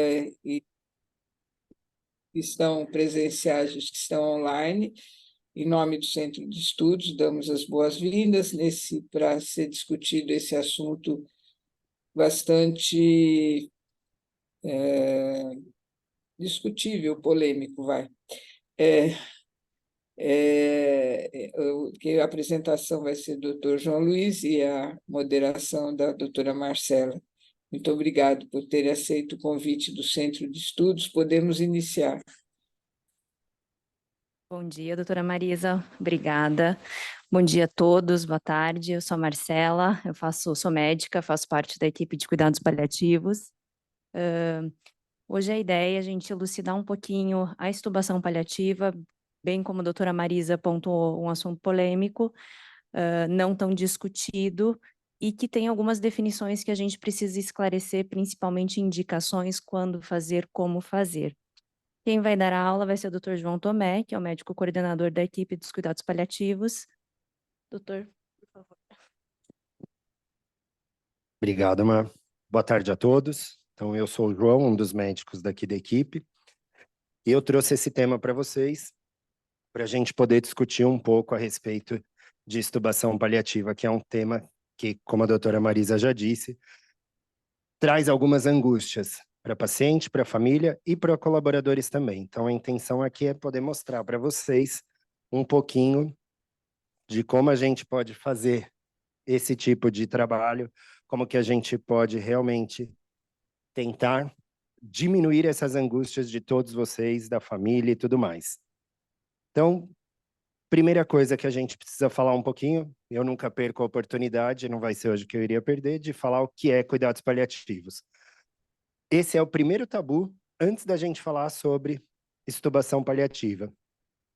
e que estão presenciais, os que estão online. Em nome do Centro de Estudos, damos as boas-vindas para ser discutido esse assunto bastante discutível, polêmico, vai. Que a apresentação vai ser do Dr. João Luiz e a moderação da doutora Marcela. Muito obrigado por ter aceito o convite do Centro de Estudos. Podemos iniciar. Bom dia, doutora Marisa, obrigada. Bom dia a todos, boa tarde. Eu sou a Marcela, sou médica, faço parte da equipe de cuidados paliativos. Hoje a ideia é a gente elucidar um pouquinho a extubação paliativa, bem como a doutora Marisa pontuou, um assunto polêmico, não tão discutido, e que tem algumas definições que a gente precisa esclarecer, principalmente indicações, quando fazer, como fazer. Quem vai dar a aula vai ser o Dr. João Tomé, que é o médico coordenador da equipe dos cuidados paliativos. Doutor, por favor. Obrigado, Mar. Boa tarde a todos. Então, eu sou o João, um dos médicos daqui da equipe, e eu trouxe esse tema para vocês, para a gente poder discutir um pouco a respeito de extubação paliativa, que é um tema que, como a doutora Marisa já disse, traz algumas angústias para paciente, para a família e para colaboradores também. Então, a intenção aqui é poder mostrar para vocês um pouquinho de como a gente pode fazer esse tipo de trabalho, como que a gente pode realmente tentar diminuir essas angústias de todos vocês, da família e tudo mais. Então, primeira coisa que a gente precisa falar um pouquinho, eu nunca perco a oportunidade, não vai ser hoje que eu iria perder, de falar o que é cuidados paliativos. Esse é o primeiro tabu antes da gente falar sobre extubação paliativa.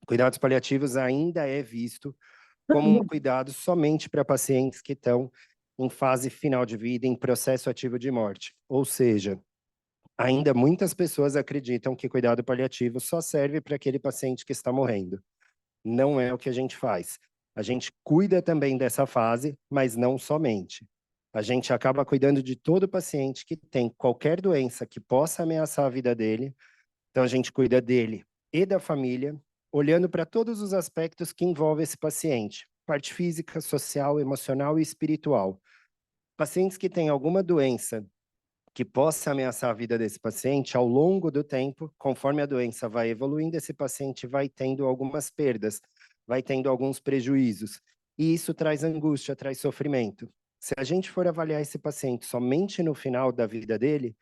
Cuidados paliativos ainda é visto como um cuidado somente para pacientes que estão em fase final de vida, em processo ativo de morte. Ou seja, ainda muitas pessoas acreditam que cuidado paliativo só serve para aquele paciente que está morrendo. Não é o que a gente faz. A gente cuida também dessa fase, mas não somente. A gente acaba cuidando de todo paciente que tem qualquer doença que possa ameaçar a vida dele. Então, a gente cuida dele e da família, olhando para todos os aspectos que envolvem esse paciente. Parte física, social, emocional e espiritual. Pacientes que têm alguma doença que possa ameaçar a vida desse paciente, ao longo do tempo, conforme a doença vai evoluindo, esse paciente vai tendo algumas perdas, vai tendo alguns prejuízos. E isso traz angústia, traz sofrimento. Se a gente for avaliar esse paciente somente no final da vida dele,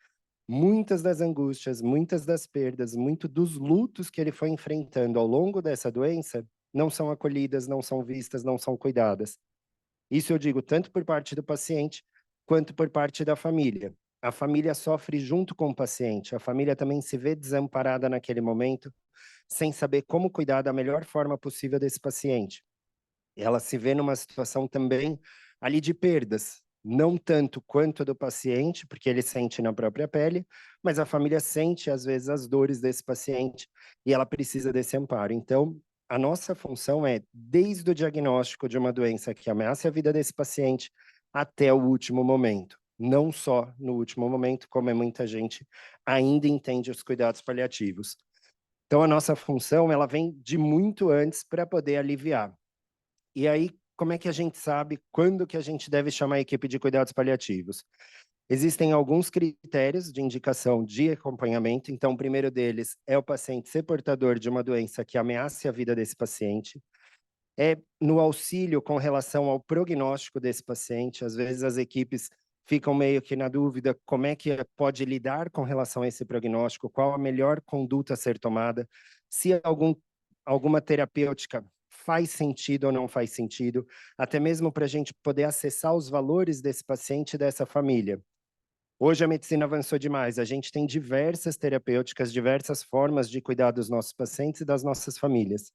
muitas das angústias, muitas das perdas, muito dos lutos que ele foi enfrentando ao longo dessa doença não são acolhidas, não são vistas, não são cuidadas. Isso eu digo tanto por parte do paciente quanto por parte da família. A família sofre junto com o paciente, a família também se vê desamparada naquele momento, sem saber como cuidar da melhor forma possível desse paciente. Ela se vê numa situação também ali de perdas, não tanto quanto a do paciente, porque ele sente na própria pele, mas a família sente às vezes as dores desse paciente e ela precisa desse amparo. Então, a nossa função é, desde o diagnóstico de uma doença que ameaça a vida desse paciente até o último momento. Não só no último momento, como muita gente ainda entende os cuidados paliativos. Então, a nossa função, ela vem de muito antes para poder aliviar. E aí, como é que a gente sabe quando que a gente deve chamar a equipe de cuidados paliativos? Existem alguns critérios de indicação de acompanhamento. Então, o primeiro deles é o paciente ser portador de uma doença que ameace a vida desse paciente. É no auxílio com relação ao prognóstico desse paciente. Às vezes as equipes ficam meio que na dúvida como é que pode lidar com relação a esse prognóstico, qual a melhor conduta a ser tomada, se alguma terapêutica faz sentido ou não faz sentido, até mesmo para a gente poder acessar os valores desse paciente e dessa família. Hoje a medicina avançou demais, a gente tem diversas terapêuticas, diversas formas de cuidar dos nossos pacientes e das nossas famílias.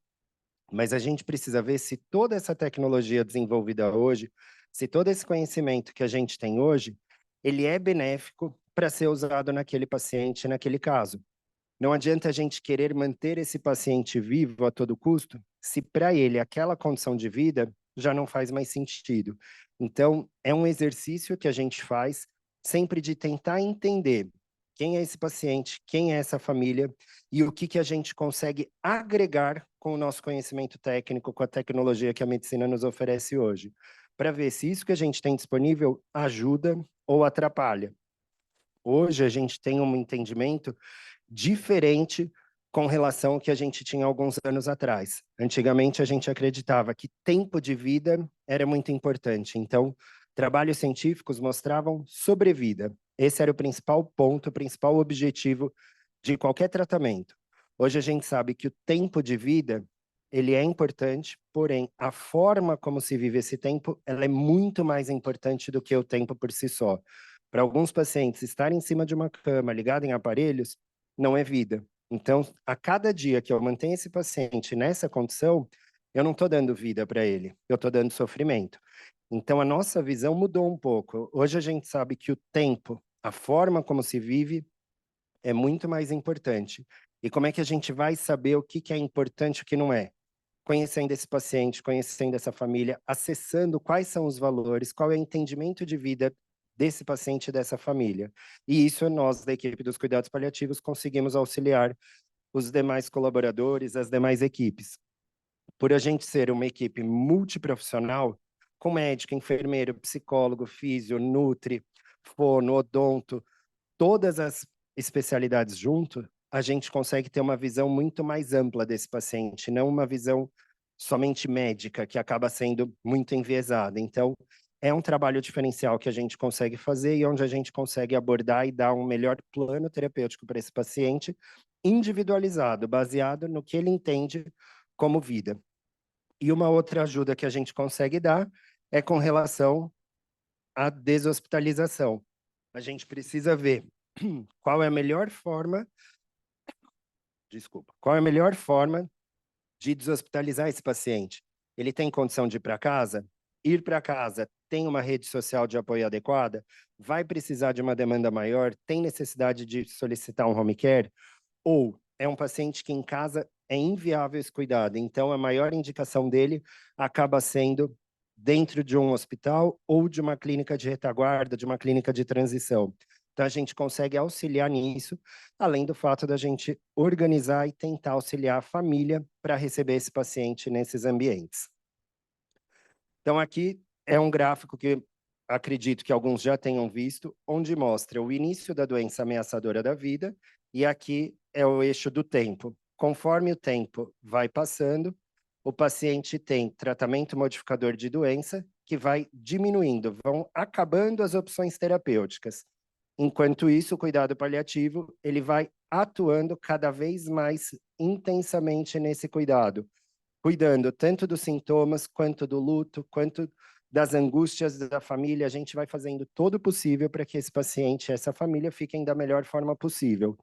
Mas a gente precisa ver se toda essa tecnologia desenvolvida hoje, se todo esse conhecimento que a gente tem hoje, ele é benéfico para ser usado naquele paciente, naquele caso. Não adianta a gente querer manter esse paciente vivo a todo custo, se para ele aquela condição de vida já não faz mais sentido. Então, é um exercício que a gente faz sempre de tentar entender quem é esse paciente, quem é essa família e o que a gente consegue agregar com o nosso conhecimento técnico, com a tecnologia que a medicina nos oferece hoje, para ver se isso que a gente tem disponível ajuda ou atrapalha. Hoje a gente tem um entendimento diferente com relação ao que a gente tinha alguns anos atrás. Antigamente a gente acreditava que tempo de vida era muito importante, então trabalhos científicos mostravam sobrevida. Esse era o principal ponto, o principal objetivo de qualquer tratamento. Hoje a gente sabe que o tempo de vida, ele é importante, porém a forma como se vive esse tempo, ela é muito mais importante do que o tempo por si só. Para alguns pacientes, estar em cima de uma cama, ligado em aparelhos, não é vida. Então, a cada dia que eu mantenho esse paciente nessa condição, eu não estou dando vida para ele, eu estou dando sofrimento. Então, a nossa visão mudou um pouco. Hoje a gente sabe que o tempo, a forma como se vive, é muito mais importante. E como é que a gente vai saber o que é importante e o que não é? Conhecendo esse paciente, conhecendo essa família, acessando quais são os valores, qual é o entendimento de vida desse paciente e dessa família. E isso nós, da equipe dos cuidados paliativos, conseguimos auxiliar os demais colaboradores, as demais equipes. Por a gente ser uma equipe multiprofissional, com médico, enfermeiro, psicólogo, físio, nutri, fono, odonto, todas as especialidades junto, a gente consegue ter uma visão muito mais ampla desse paciente, não uma visão somente médica, que acaba sendo muito enviesada. Então, é um trabalho diferencial que a gente consegue fazer e onde a gente consegue abordar e dar um melhor plano terapêutico para esse paciente, individualizado, baseado no que ele entende como vida. E uma outra ajuda que a gente consegue dar é com relação à deshospitalização. A gente precisa ver qual é a melhor forma, qual é a melhor forma de deshospitalizar esse paciente. Ele tem condição de ir para casa? Ir para casa tem uma rede social de apoio adequada? Vai precisar de uma demanda maior? Tem necessidade de solicitar um home care? Ou é um paciente que em casa é inviável esse cuidado, então a maior indicação dele acaba sendo dentro de um hospital ou de uma clínica de retaguarda, de uma clínica de transição. Então a gente consegue auxiliar nisso, além do fato da gente organizar e tentar auxiliar a família para receber esse paciente nesses ambientes. Então aqui é um gráfico que acredito que alguns já tenham visto, onde mostra o início da doença ameaçadora da vida, e aqui é o eixo do tempo. Conforme o tempo vai passando, o paciente tem tratamento modificador de doença, que vai diminuindo, vão acabando as opções terapêuticas. Enquanto isso, o cuidado paliativo, ele vai atuando cada vez mais intensamente nesse cuidado, cuidando tanto dos sintomas, quanto do luto, quanto das angústias da família. A gente vai fazendo todo o possível para que esse paciente, essa família, fiquem da melhor forma possível.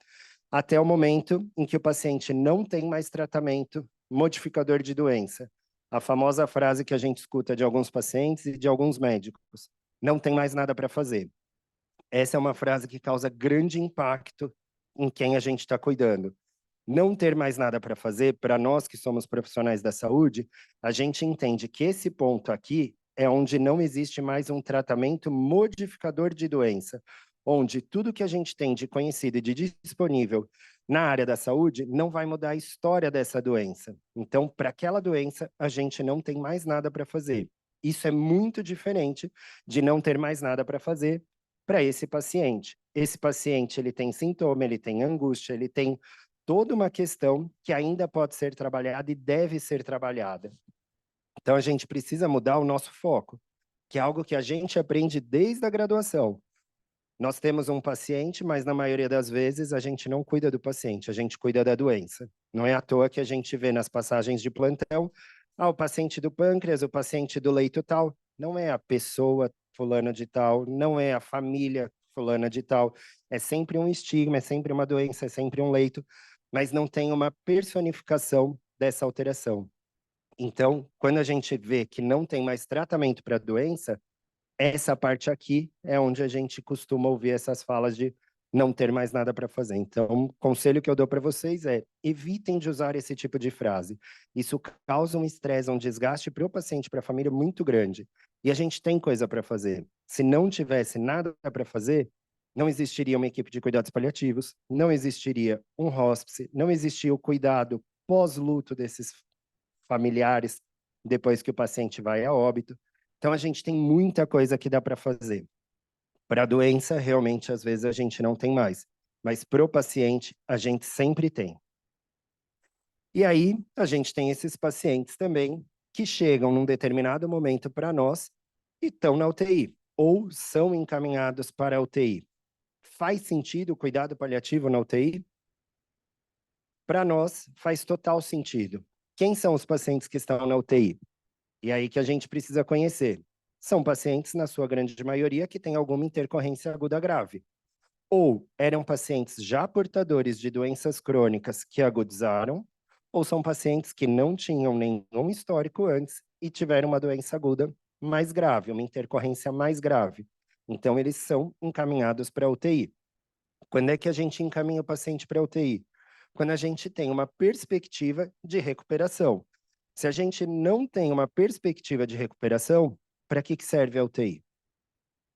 Até o momento em que o paciente não tem mais tratamento modificador de doença. A famosa frase que a gente escuta de alguns pacientes e de alguns médicos: não tem mais nada para fazer. Essa é uma frase que causa grande impacto em quem a gente está cuidando. Não ter mais nada para fazer, para nós que somos profissionais da saúde, a gente entende que esse ponto aqui é onde não existe mais um tratamento modificador de doença, onde tudo que a gente tem de conhecido e de disponível na área da saúde não vai mudar a história dessa doença. Então, para aquela doença, a gente não tem mais nada para fazer. Isso é muito diferente de não ter mais nada para fazer para esse paciente. Esse paciente, ele tem sintoma, ele tem angústia, ele tem toda uma questão que ainda pode ser trabalhada e deve ser trabalhada. Então, a gente precisa mudar o nosso foco, que é algo que a gente aprende desde a graduação. Nós temos um paciente, mas na maioria das vezes a gente não cuida do paciente, a gente cuida da doença. Não é à toa que a gente vê nas passagens de plantão, o paciente do pâncreas, o paciente do leito tal. Não é a pessoa fulana de tal, não é a família fulana de tal. É sempre um estigma, é sempre uma doença, é sempre um leito, mas não tem uma personificação dessa alteração. Então, quando a gente vê que não tem mais tratamento para a doença, essa parte aqui é onde a gente costuma ouvir essas falas de não ter mais nada para fazer. Então, o conselho que eu dou para vocês é: evitem de usar esse tipo de frase. Isso causa um estresse, um desgaste para o paciente, para a família muito grande. E a gente tem coisa para fazer. Se não tivesse nada para fazer, não existiria uma equipe de cuidados paliativos, não existiria um hóspice, não existia o cuidado pós-luto desses familiares depois que o paciente vai a óbito. Então, a gente tem muita coisa que dá para fazer. Para a doença, realmente, às vezes, a gente não tem mais. Mas para o paciente, a gente sempre tem. E aí, a gente tem esses pacientes também que chegam num determinado momento para nós e estão na UTI, ou são encaminhados para a UTI. Faz sentido o cuidado paliativo na UTI? Para nós, faz total sentido. Quem são os pacientes que estão na UTI? E aí que a gente precisa conhecer. São pacientes, na sua grande maioria, que têm alguma intercorrência aguda grave. Ou eram pacientes já portadores de doenças crônicas que agudizaram, ou são pacientes que não tinham nenhum histórico antes e tiveram uma doença aguda mais grave, uma intercorrência mais grave. Então, eles são encaminhados para a UTI. Quando é que a gente encaminha o paciente para a UTI? Quando a gente tem uma perspectiva de recuperação. Se a gente não tem uma perspectiva de recuperação, para que serve a UTI?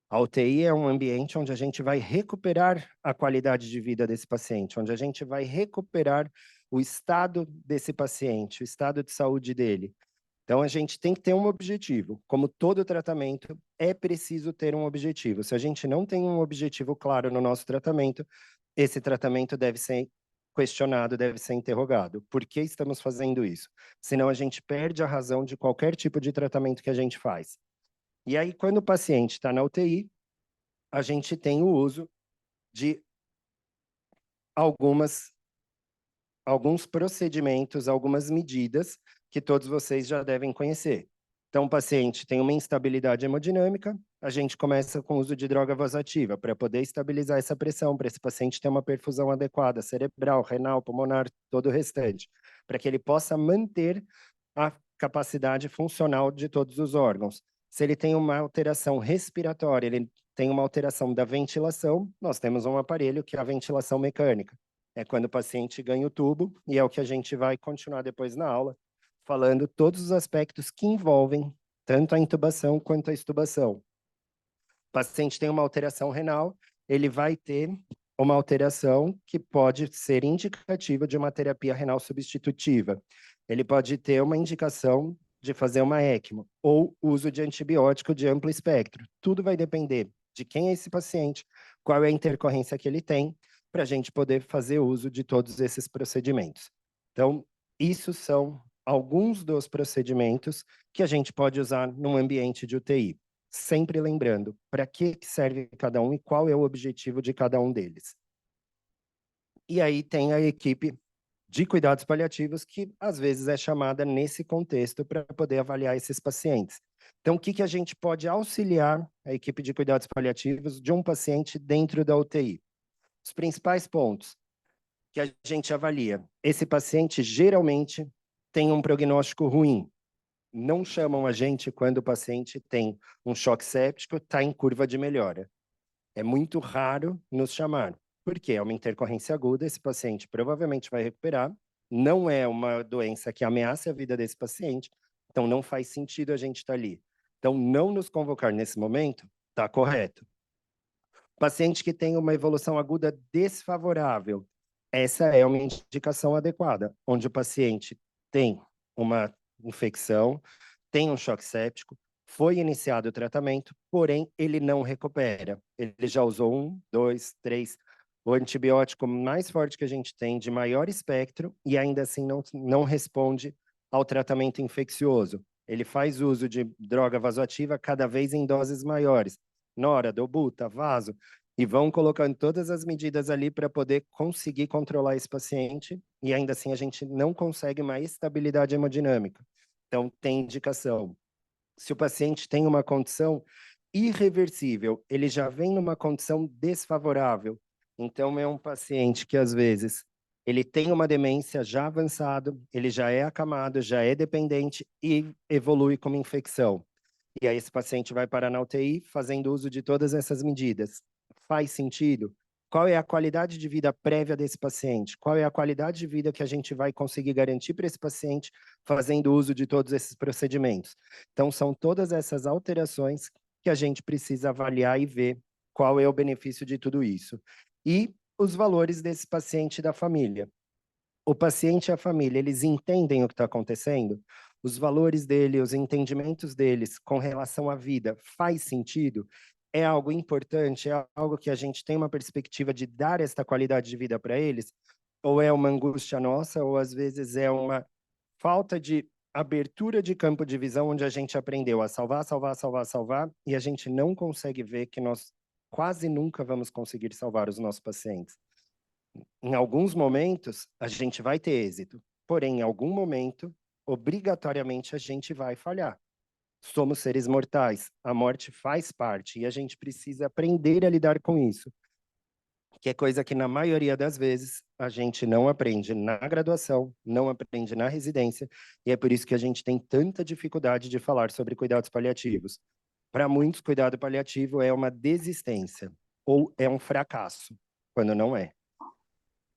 A UTI é um ambiente onde a gente vai recuperar a qualidade de vida desse paciente, onde a gente vai recuperar o estado desse paciente, o estado de saúde dele. Então, a gente tem que ter um objetivo. Como todo tratamento, é preciso ter um objetivo. Se a gente não tem um objetivo claro no nosso tratamento, esse tratamento deve ser questionado, deve ser interrogado. Por que estamos fazendo isso? Senão, a gente perde a razão de qualquer tipo de tratamento que a gente faz. E aí, quando o paciente está na UTI, a gente tem o uso de alguns procedimentos, algumas medidas que todos vocês já devem conhecer. Então, o paciente tem uma instabilidade hemodinâmica, a gente começa com o uso de droga vasoativa para poder estabilizar essa pressão, para esse paciente ter uma perfusão adequada, cerebral, renal, pulmonar, todo o restante, para que ele possa manter a capacidade funcional de todos os órgãos. Se ele tem uma alteração respiratória, ele tem uma alteração da ventilação, nós temos um aparelho que é a ventilação mecânica. É quando o paciente ganha o tubo, e é o que a gente vai continuar depois na aula, falando todos os aspectos que envolvem tanto a intubação quanto a extubação. O paciente tem uma alteração renal, ele vai ter uma alteração que pode ser indicativa de uma terapia renal substitutiva. Ele pode ter uma indicação de fazer uma ECMO ou uso de antibiótico de amplo espectro. Tudo vai depender de quem é esse paciente, qual é a intercorrência que ele tem, para a gente poder fazer uso de todos esses procedimentos. Então, isso são alguns dos procedimentos que a gente pode usar num ambiente de UTI. Sempre lembrando para que serve cada um e qual é o objetivo de cada um deles. E aí tem a equipe de cuidados paliativos que, às vezes, é chamada nesse contexto para poder avaliar esses pacientes. Então, o que a gente pode auxiliar a equipe de cuidados paliativos de um paciente dentro da UTI? Os principais pontos que a gente avalia. Esse paciente, geralmente, tem um prognóstico ruim. Não chamam a gente quando o paciente tem um choque séptico, está em curva de melhora. É muito raro nos chamar, porque é uma intercorrência aguda, esse paciente provavelmente vai recuperar, não é uma doença que ameace a vida desse paciente, então não faz sentido a gente estar ali. Então, não nos convocar nesse momento está correto. Paciente que tem uma evolução aguda desfavorável, essa é uma indicação adequada, onde o paciente tem uma infecção, tem um choque séptico, foi iniciado o tratamento, porém ele não recupera. Ele já usou 1, 2, 3, o antibiótico mais forte que a gente tem, de maior espectro, e ainda assim não responde ao tratamento infeccioso. Ele faz uso de droga vasoativa cada vez em doses maiores, nora, dobuta, vaso, e vão colocando todas as medidas ali para poder conseguir controlar esse paciente, e ainda assim a gente não consegue uma estabilidade hemodinâmica. Então, tem indicação. Se o paciente tem uma condição irreversível, ele já vem numa condição desfavorável, então é um paciente que, às vezes, ele tem uma demência já avançada, ele já é acamado, já é dependente e evolui como infecção. E aí esse paciente vai parar na UTI fazendo uso de todas essas medidas. Faz sentido? Qual é a qualidade de vida prévia desse paciente? Qual é a qualidade de vida que a gente vai conseguir garantir para esse paciente fazendo uso de todos esses procedimentos? Então, são todas essas alterações que a gente precisa avaliar e ver qual é o benefício de tudo isso. E os valores desse paciente e da família. O paciente e a família, eles entendem o que está acontecendo? Os valores dele, os entendimentos deles com relação à vida faz sentido? É algo importante? É algo que a gente tem uma perspectiva de dar esta qualidade de vida para eles? Ou é uma angústia nossa, ou às vezes é uma falta de abertura de campo de visão, onde a gente aprendeu a salvar, salvar, salvar, salvar, e a gente não consegue ver que nós quase nunca vamos conseguir salvar os nossos pacientes. Em alguns momentos, a gente vai ter êxito, porém, em algum momento, obrigatoriamente, a gente vai falhar. Somos seres mortais, a morte faz parte, e a gente precisa aprender a lidar com isso, que é coisa que, na maioria das vezes, a gente não aprende na graduação, não aprende na residência, e é por isso que a gente tem tanta dificuldade de falar sobre cuidados paliativos. Para muitos, cuidado paliativo é uma desistência, ou é um fracasso, quando não é.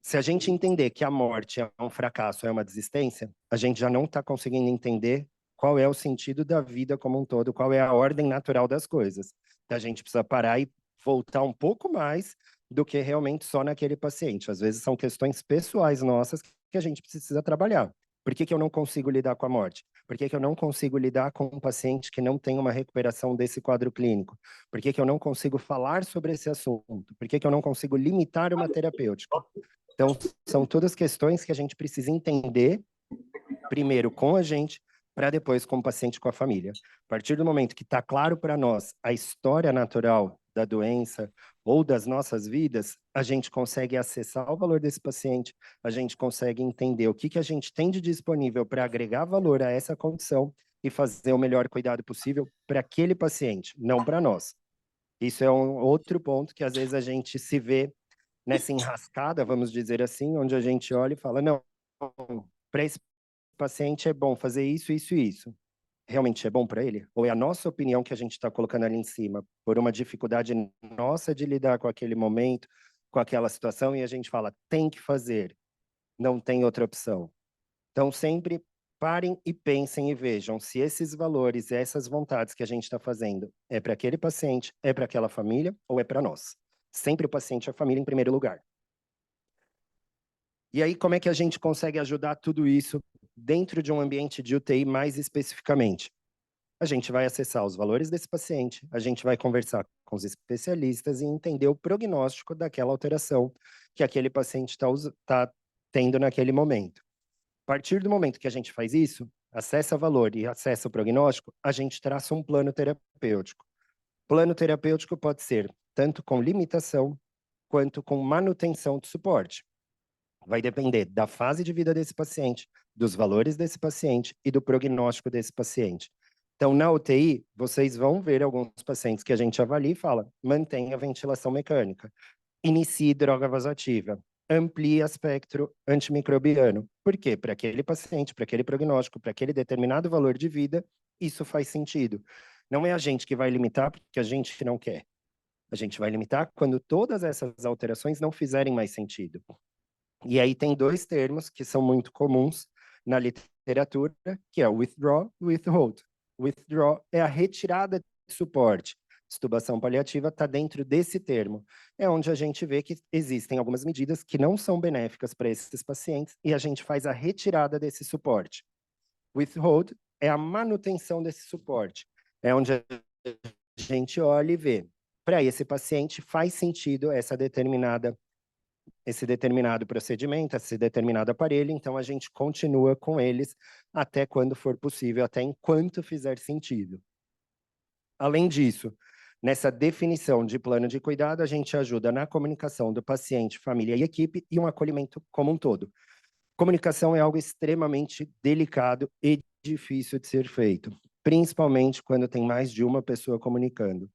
Se a gente entender que a morte é um fracasso, é uma desistência, a gente já não está conseguindo entender qual é o sentido da vida como um todo, qual é a ordem natural das coisas. A gente precisa parar e voltar um pouco mais do que realmente só naquele paciente. Às vezes são questões pessoais nossas que a gente precisa trabalhar. Por que eu não consigo lidar com a morte? Por que eu não consigo lidar com um paciente que não tem uma recuperação desse quadro clínico? Por que eu não consigo falar sobre esse assunto? Por que eu não consigo limitar uma terapêutica? Então, são todas questões que a gente precisa entender, primeiro com a gente, para depois com o paciente e com a família. A partir do momento que está claro para nós a história natural da doença ou das nossas vidas, a gente consegue acessar o valor desse paciente, a gente consegue entender o que a gente tem de disponível para agregar valor a essa condição e fazer o melhor cuidado possível para aquele paciente, não para nós. Isso é um outro ponto que às vezes a gente se vê nessa enrascada, vamos dizer assim, onde a gente olha e fala, não, para esse paciente é bom fazer isso, isso e isso. Realmente é bom para ele? Ou é a nossa opinião que a gente está colocando ali em cima, por uma dificuldade nossa de lidar com aquele momento, com aquela situação, e a gente fala, tem que fazer, não tem outra opção. Então, sempre parem e pensem e vejam se esses valores, essas vontades que a gente está fazendo é para aquele paciente, é para aquela família ou é para nós. Sempre o paciente e a família em primeiro lugar. E aí, como é que a gente consegue ajudar tudo isso dentro de um ambiente de UTI mais especificamente? A gente vai acessar os valores desse paciente, a gente vai conversar com os especialistas e entender o prognóstico daquela alteração que aquele paciente está tendo naquele momento. A partir do momento que a gente faz isso, acessa valor e acessa o prognóstico, a gente traça um plano terapêutico. Plano terapêutico pode ser tanto com limitação quanto com manutenção de suporte. Vai depender da fase de vida desse paciente, dos valores desse paciente e do prognóstico desse paciente. Então, na UTI, vocês vão ver alguns pacientes que a gente avalia e fala, mantenha a ventilação mecânica, inicie droga vasoativa, amplie espectro antimicrobiano. Por quê? Para aquele paciente, para aquele prognóstico, para aquele determinado valor de vida, isso faz sentido. Não é a gente que vai limitar porque a gente não quer. A gente vai limitar quando todas essas alterações não fizerem mais sentido. E aí tem dois termos que são muito comuns na literatura, que é o withdraw e withhold. Withdraw é a retirada de suporte. Extubação paliativa está dentro desse termo. É onde a gente vê que existem algumas medidas que não são benéficas para esses pacientes e a gente faz a retirada desse suporte. Withhold é a manutenção desse suporte. É onde a gente olha e vê. Para esse paciente faz sentido esse determinado procedimento, esse determinado aparelho, então a gente continua com eles até quando for possível, até enquanto fizer sentido. Além disso, nessa definição de plano de cuidado, a gente ajuda na comunicação do paciente, família e equipe e um acolhimento como um todo. Comunicação é algo extremamente delicado e difícil de ser feito, principalmente quando tem mais de uma pessoa comunicando.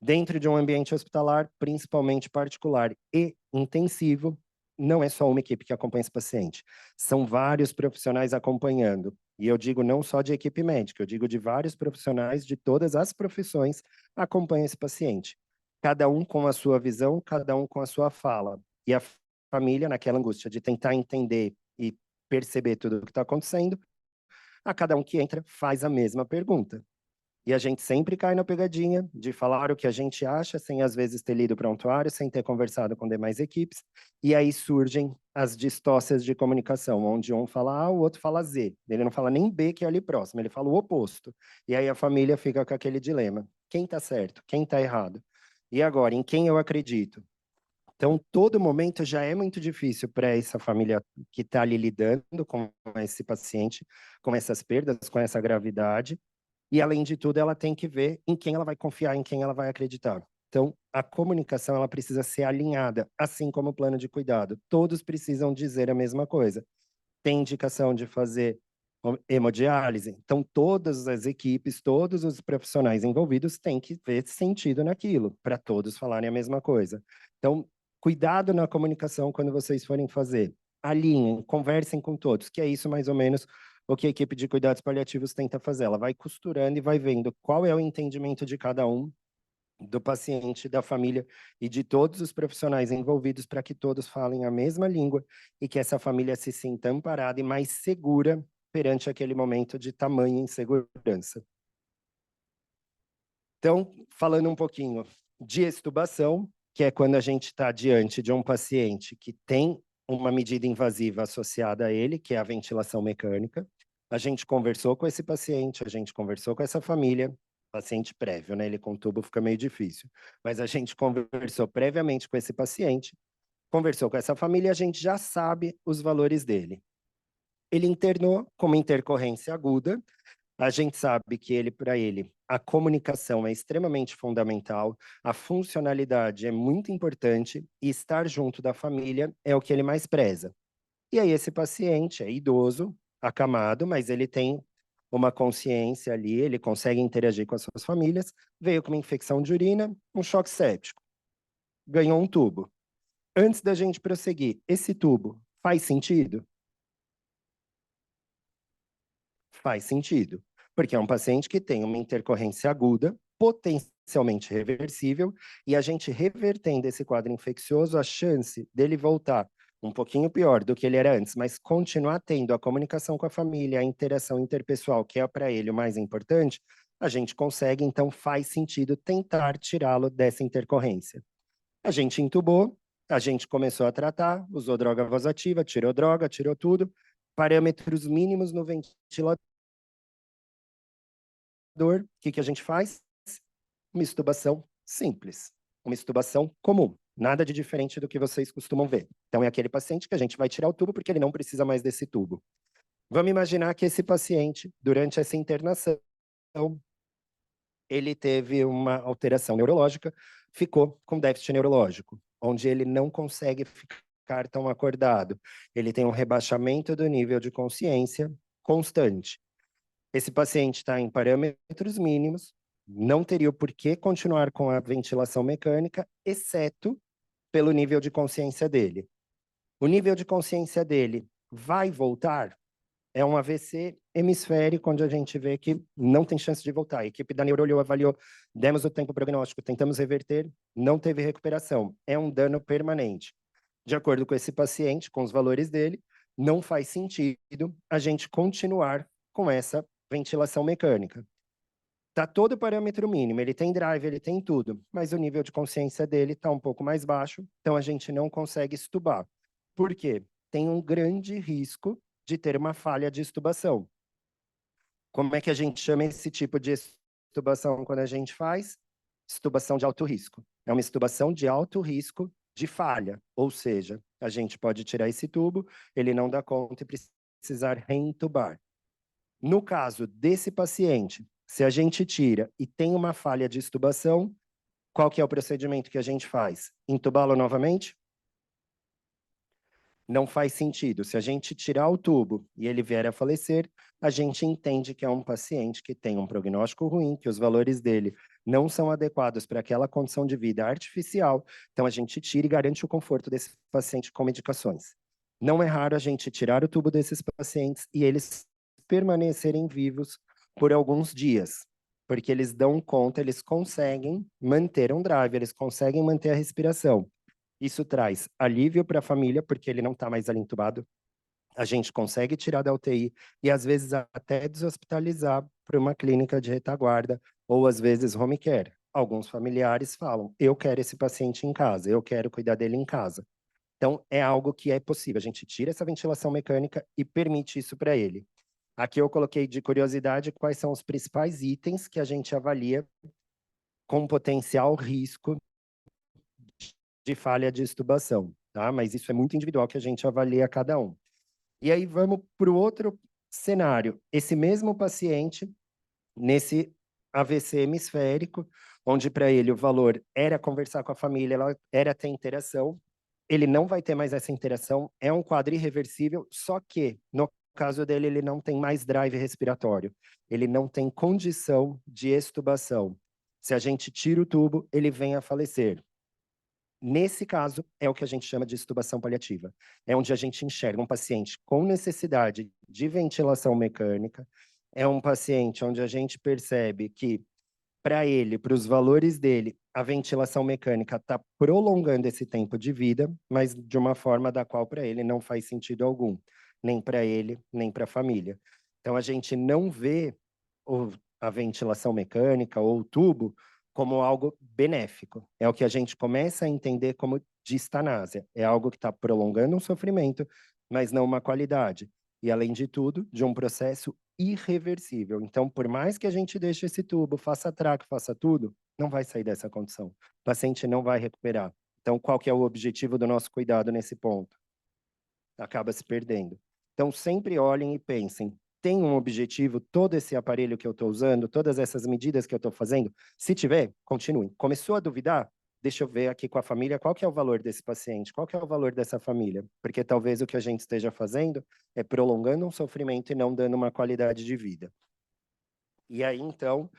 Dentro de um ambiente hospitalar, principalmente particular e intensivo, não é só uma equipe que acompanha esse paciente. São vários profissionais acompanhando. E eu digo não só de equipe médica, eu digo de vários profissionais de todas as profissões acompanham esse paciente. Cada um com a sua visão, cada um com a sua fala. E a família, naquela angústia de tentar entender e perceber tudo o que está acontecendo, a cada um que entra faz a mesma pergunta. E a gente sempre cai na pegadinha de falar o que a gente acha, sem às vezes ter lido o prontuário, sem ter conversado com demais equipes, e aí surgem as distócias de comunicação, onde um fala A, o outro fala Z. Ele não fala nem B, que é ali próximo, ele fala o oposto. E aí a família fica com aquele dilema. Quem está certo? Quem está errado? E agora, em quem eu acredito? Então, todo momento já é muito difícil para essa família que está ali lidando com esse paciente, com essas perdas, com essa gravidade. E, além de tudo, ela tem que ver em quem ela vai confiar, em quem ela vai acreditar. Então, a comunicação ela precisa ser alinhada, assim como o plano de cuidado. Todos precisam dizer a mesma coisa. Tem indicação de fazer hemodiálise, então todas as equipes, todos os profissionais envolvidos têm que ver sentido naquilo, para todos falarem a mesma coisa. Então, cuidado na comunicação quando vocês forem fazer. Alinhem, conversem com todos, que é isso mais ou menos o que a equipe de cuidados paliativos tenta fazer. Ela vai costurando e vai vendo qual é o entendimento de cada um, do paciente, da família e de todos os profissionais envolvidos para que todos falem a mesma língua e que essa família se sinta amparada e mais segura perante aquele momento de tamanha insegurança. Então, falando um pouquinho de extubação, que é quando a gente está diante de um paciente que tem uma medida invasiva associada a ele, que é a ventilação mecânica. A gente conversou com esse paciente, a gente conversou com essa família, paciente prévio, né? Ele com tubo fica meio difícil. Mas a gente conversou previamente com esse paciente, conversou com essa família e a gente já sabe os valores dele. Ele internou com uma intercorrência aguda. A gente sabe que para ele, a comunicação é extremamente fundamental, a funcionalidade é muito importante e estar junto da família é o que ele mais preza. E aí esse paciente é idoso, acamado, mas ele tem uma consciência ali, ele consegue interagir com as suas famílias, veio com uma infecção de urina, um choque séptico, ganhou um tubo. Antes da gente prosseguir, esse tubo faz sentido? Faz sentido, porque é um paciente que tem uma intercorrência aguda, potencialmente reversível, e a gente revertendo esse quadro infeccioso, a chance dele voltar um pouquinho pior do que ele era antes, mas continuar tendo a comunicação com a família, a interação interpessoal, que é para ele o mais importante, a gente consegue, então faz sentido tentar tirá-lo dessa intercorrência. A gente intubou, a gente começou a tratar, usou droga vasoativa, tirou droga, tirou tudo, parâmetros mínimos no ventilador. O que a gente faz? Uma extubação simples, uma extubação comum, nada de diferente do que vocês costumam ver. Então, é aquele paciente que a gente vai tirar o tubo porque ele não precisa mais desse tubo. Vamos imaginar que esse paciente, durante essa internação, ele teve uma alteração neurológica, ficou com déficit neurológico, onde ele não consegue ficar tão acordado. Ele tem um rebaixamento do nível de consciência constante. Esse paciente está em parâmetros mínimos, não teria o porquê continuar com a ventilação mecânica, exceto pelo nível de consciência dele. O nível de consciência dele vai voltar? É um AVC hemisférico, onde a gente vê que não tem chance de voltar. A equipe da neurologia avaliou, demos o tempo prognóstico, tentamos reverter, não teve recuperação. É um dano permanente. De acordo com esse paciente, com os valores dele, não faz sentido a gente continuar com essa ventilação mecânica. Está todo o parâmetro mínimo, ele tem drive, ele tem tudo, mas o nível de consciência dele está um pouco mais baixo, então a gente não consegue extubar. Por quê? Tem um grande risco de ter uma falha de extubação. Como é que a gente chama esse tipo de extubação quando a gente faz? Extubação de alto risco. É uma extubação de alto risco de falha, ou seja, a gente pode tirar esse tubo, ele não dá conta e precisar reintubar. No caso desse paciente, se a gente tira e tem uma falha de extubação, qual que é o procedimento que a gente faz? Intubá-lo novamente? Não faz sentido. Se a gente tirar o tubo e ele vier a falecer, a gente entende que é um paciente que tem um prognóstico ruim, que os valores dele não são adequados para aquela condição de vida artificial, então a gente tira e garante o conforto desse paciente com medicações. Não é raro a gente tirar o tubo desses pacientes e eles permanecerem vivos por alguns dias, porque eles dão conta, eles conseguem manter um drive, eles conseguem manter a respiração. Isso traz alívio para a família, porque ele não está mais ali entubado. A gente consegue tirar da UTI e, às vezes, até deshospitalizar para uma clínica de retaguarda, ou às vezes home care. Alguns familiares falam, eu quero esse paciente em casa, eu quero cuidar dele em casa. Então, é algo que é possível, a gente tira essa ventilação mecânica e permite isso para ele. Aqui eu coloquei de curiosidade quais são os principais itens que a gente avalia com potencial risco de falha de extubação, tá? Mas isso é muito individual que a gente avalia cada um. E aí vamos para o outro cenário. Esse mesmo paciente, nesse AVC hemisférico, onde para ele o valor era conversar com a família, era ter interação, ele não vai ter mais essa interação, é um quadro irreversível, só que, no caso dele, ele não tem mais drive respiratório, ele não tem condição de extubação. Se a gente tira o tubo, ele vem a falecer. Nesse caso, é o que a gente chama de extubação paliativa. É onde a gente enxerga um paciente com necessidade de ventilação mecânica, é um paciente onde a gente percebe que, para ele, para os valores dele, a ventilação mecânica está prolongando esse tempo de vida, mas de uma forma da qual para ele não faz sentido algum, nem para ele, nem para a família. Então, a gente não vê a ventilação mecânica ou o tubo como algo benéfico. É o que a gente começa a entender como distanásia. É algo que está prolongando um sofrimento, mas não uma qualidade. E, além de tudo, de um processo irreversível. Então, por mais que a gente deixe esse tubo, faça traque, faça tudo, não vai sair dessa condição. O paciente não vai recuperar. Então, qual que é o objetivo do nosso cuidado nesse ponto? Acaba se perdendo. Então, sempre olhem e pensem, tem um objetivo todo esse aparelho que eu estou usando, todas essas medidas que eu estou fazendo? Se tiver, continue. Começou a duvidar? Deixa eu ver aqui com a família qual que é o valor desse paciente, qual que é o valor dessa família, porque talvez o que a gente esteja fazendo é prolongando um sofrimento e não dando uma qualidade de vida. E aí, então,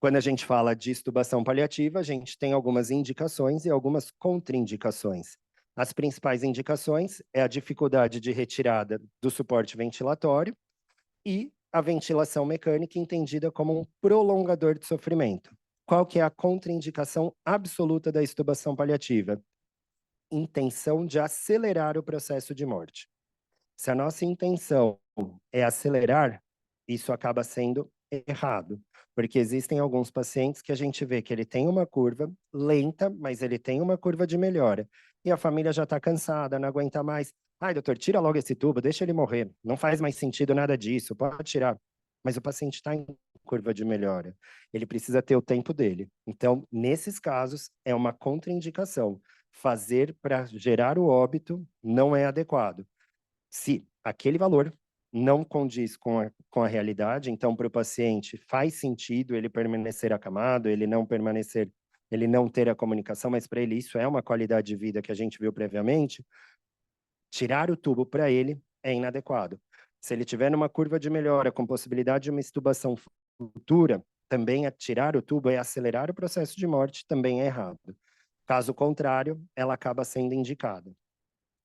quando a gente fala de extubação paliativa, a gente tem algumas indicações e algumas contraindicações. As principais indicações é a dificuldade de retirada do suporte ventilatório e a ventilação mecânica entendida como um prolongador de sofrimento. Qual que é a contraindicação absoluta da extubação paliativa? Intenção de acelerar o processo de morte. Se a nossa intenção é acelerar, isso acaba sendo errado, porque existem alguns pacientes que a gente vê que ele tem uma curva lenta, mas ele tem uma curva de melhora, e a família já está cansada, não aguenta mais. Ai, doutor, tira logo esse tubo, deixa ele morrer, não faz mais sentido nada disso, pode tirar. Mas o paciente está em curva de melhora, ele precisa ter o tempo dele. Então, nesses casos, é uma contraindicação. Fazer para gerar o óbito não é adequado. Se aquele valor não condiz com a realidade, então para o paciente faz sentido ele permanecer acamado, ele não permanecer, ele não ter a comunicação, mas para ele isso é uma qualidade de vida que a gente viu previamente, tirar o tubo para ele é inadequado. Se ele tiver numa curva de melhora com possibilidade de uma extubação futura, também tirar o tubo é acelerar o processo de morte, também é errado. Caso contrário, ela acaba sendo indicada.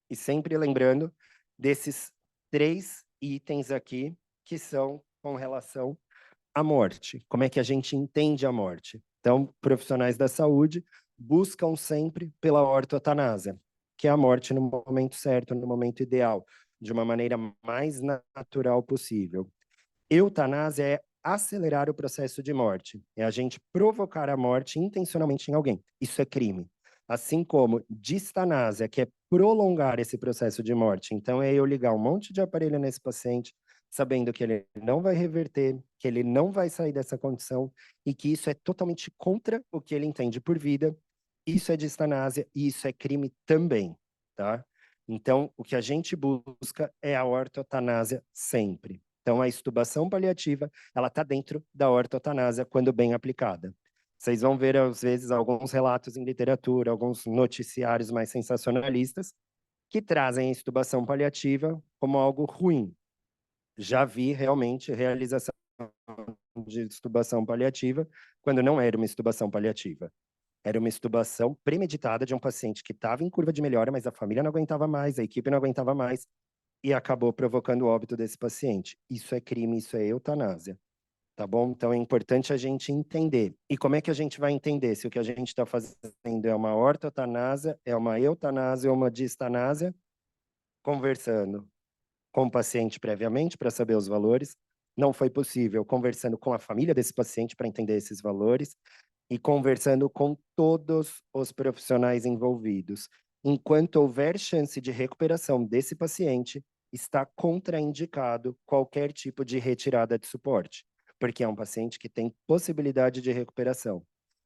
E sempre lembrando desses 3 itens aqui que são com relação à morte. Como é que a gente entende a morte? Então, profissionais da saúde buscam sempre pela ortotanásia, que é a morte no momento certo, no momento ideal, de uma maneira mais natural possível. Eutanásia é acelerar o processo de morte, é a gente provocar a morte intencionalmente em alguém. Isso é crime. Assim como distanásia, que é prolongar esse processo de morte. Então, é eu ligar um monte de aparelho nesse paciente, sabendo que ele não vai reverter, que ele não vai sair dessa condição e que isso é totalmente contra o que ele entende por vida. Isso é distanásia e isso é crime também, tá? Então, o que a gente busca é a ortotanásia sempre. Então, a extubação paliativa, ela está dentro da ortotanásia quando bem aplicada. Vocês vão ver, às vezes, alguns relatos em literatura, alguns noticiários mais sensacionalistas, que trazem a extubação paliativa como algo ruim. Já vi, realmente, realização de extubação paliativa quando não era uma extubação paliativa. Era uma extubação premeditada de um paciente que estava em curva de melhora, mas a família não aguentava mais, a equipe não aguentava mais, e acabou provocando o óbito desse paciente. Isso é crime, isso é eutanásia. Tá bom? Então é importante a gente entender. E como é que a gente vai entender se o que a gente está fazendo é uma ortotanásia, é uma eutanásia ou uma distanásia? Conversando com o paciente previamente para saber os valores, não foi possível conversando com a família desse paciente para entender esses valores e conversando com todos os profissionais envolvidos. Enquanto houver chance de recuperação desse paciente, está contraindicado qualquer tipo de retirada de suporte, porque é um paciente que tem possibilidade de recuperação.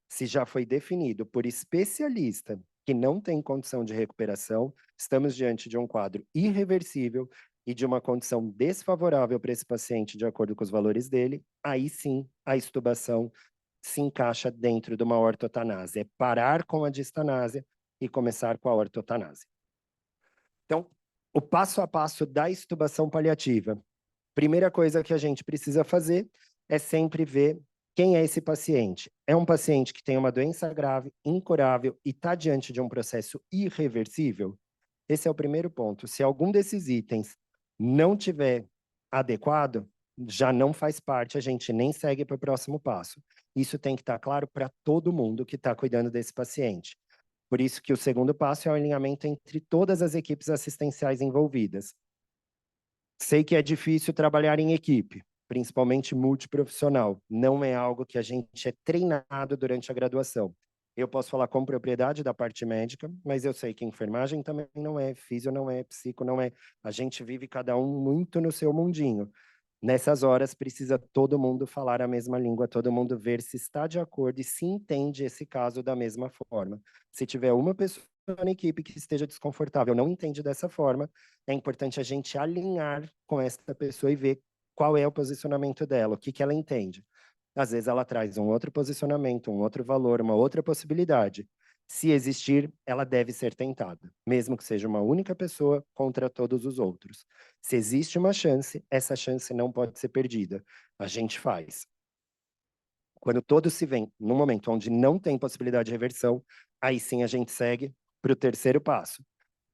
Se já foi definido por especialista que não tem condição de recuperação, estamos diante de um quadro irreversível e de uma condição desfavorável para esse paciente, de acordo com os valores dele, aí sim a extubação se encaixa dentro de uma ortotanásia. É parar com a distanásia e começar com a ortotanásia. Então, o passo a passo da extubação paliativa. Primeira coisa que a gente precisa fazer é sempre ver quem é esse paciente. É um paciente que tem uma doença grave, incurável e está diante de um processo irreversível? Esse é o primeiro ponto. Se algum desses itens não tiver adequado, já não faz parte, a gente nem segue para o próximo passo. Isso tem que estar claro para todo mundo que está cuidando desse paciente. Por isso que o segundo passo é o alinhamento entre todas as equipes assistenciais envolvidas. Sei que é difícil trabalhar em equipe, principalmente multiprofissional. Não é algo que a gente é treinado durante a graduação. Eu posso falar com propriedade da parte médica, mas eu sei que enfermagem também não é, físio não é, psico não é. A gente vive cada um muito no seu mundinho. Nessas horas, precisa todo mundo falar a mesma língua, todo mundo ver se está de acordo e se entende esse caso da mesma forma. Se tiver uma pessoa na equipe que esteja desconfortável, não entende dessa forma, é importante a gente alinhar com essa pessoa e ver qual é o posicionamento dela, o que que ela entende. Às vezes ela traz um outro posicionamento, um outro valor, uma outra possibilidade. Se existir, ela deve ser tentada, mesmo que seja uma única pessoa contra todos os outros. Se existe uma chance, essa chance não pode ser perdida. A gente faz. Quando todos se veem num momento onde não tem possibilidade de reversão, aí sim a gente segue para o terceiro passo.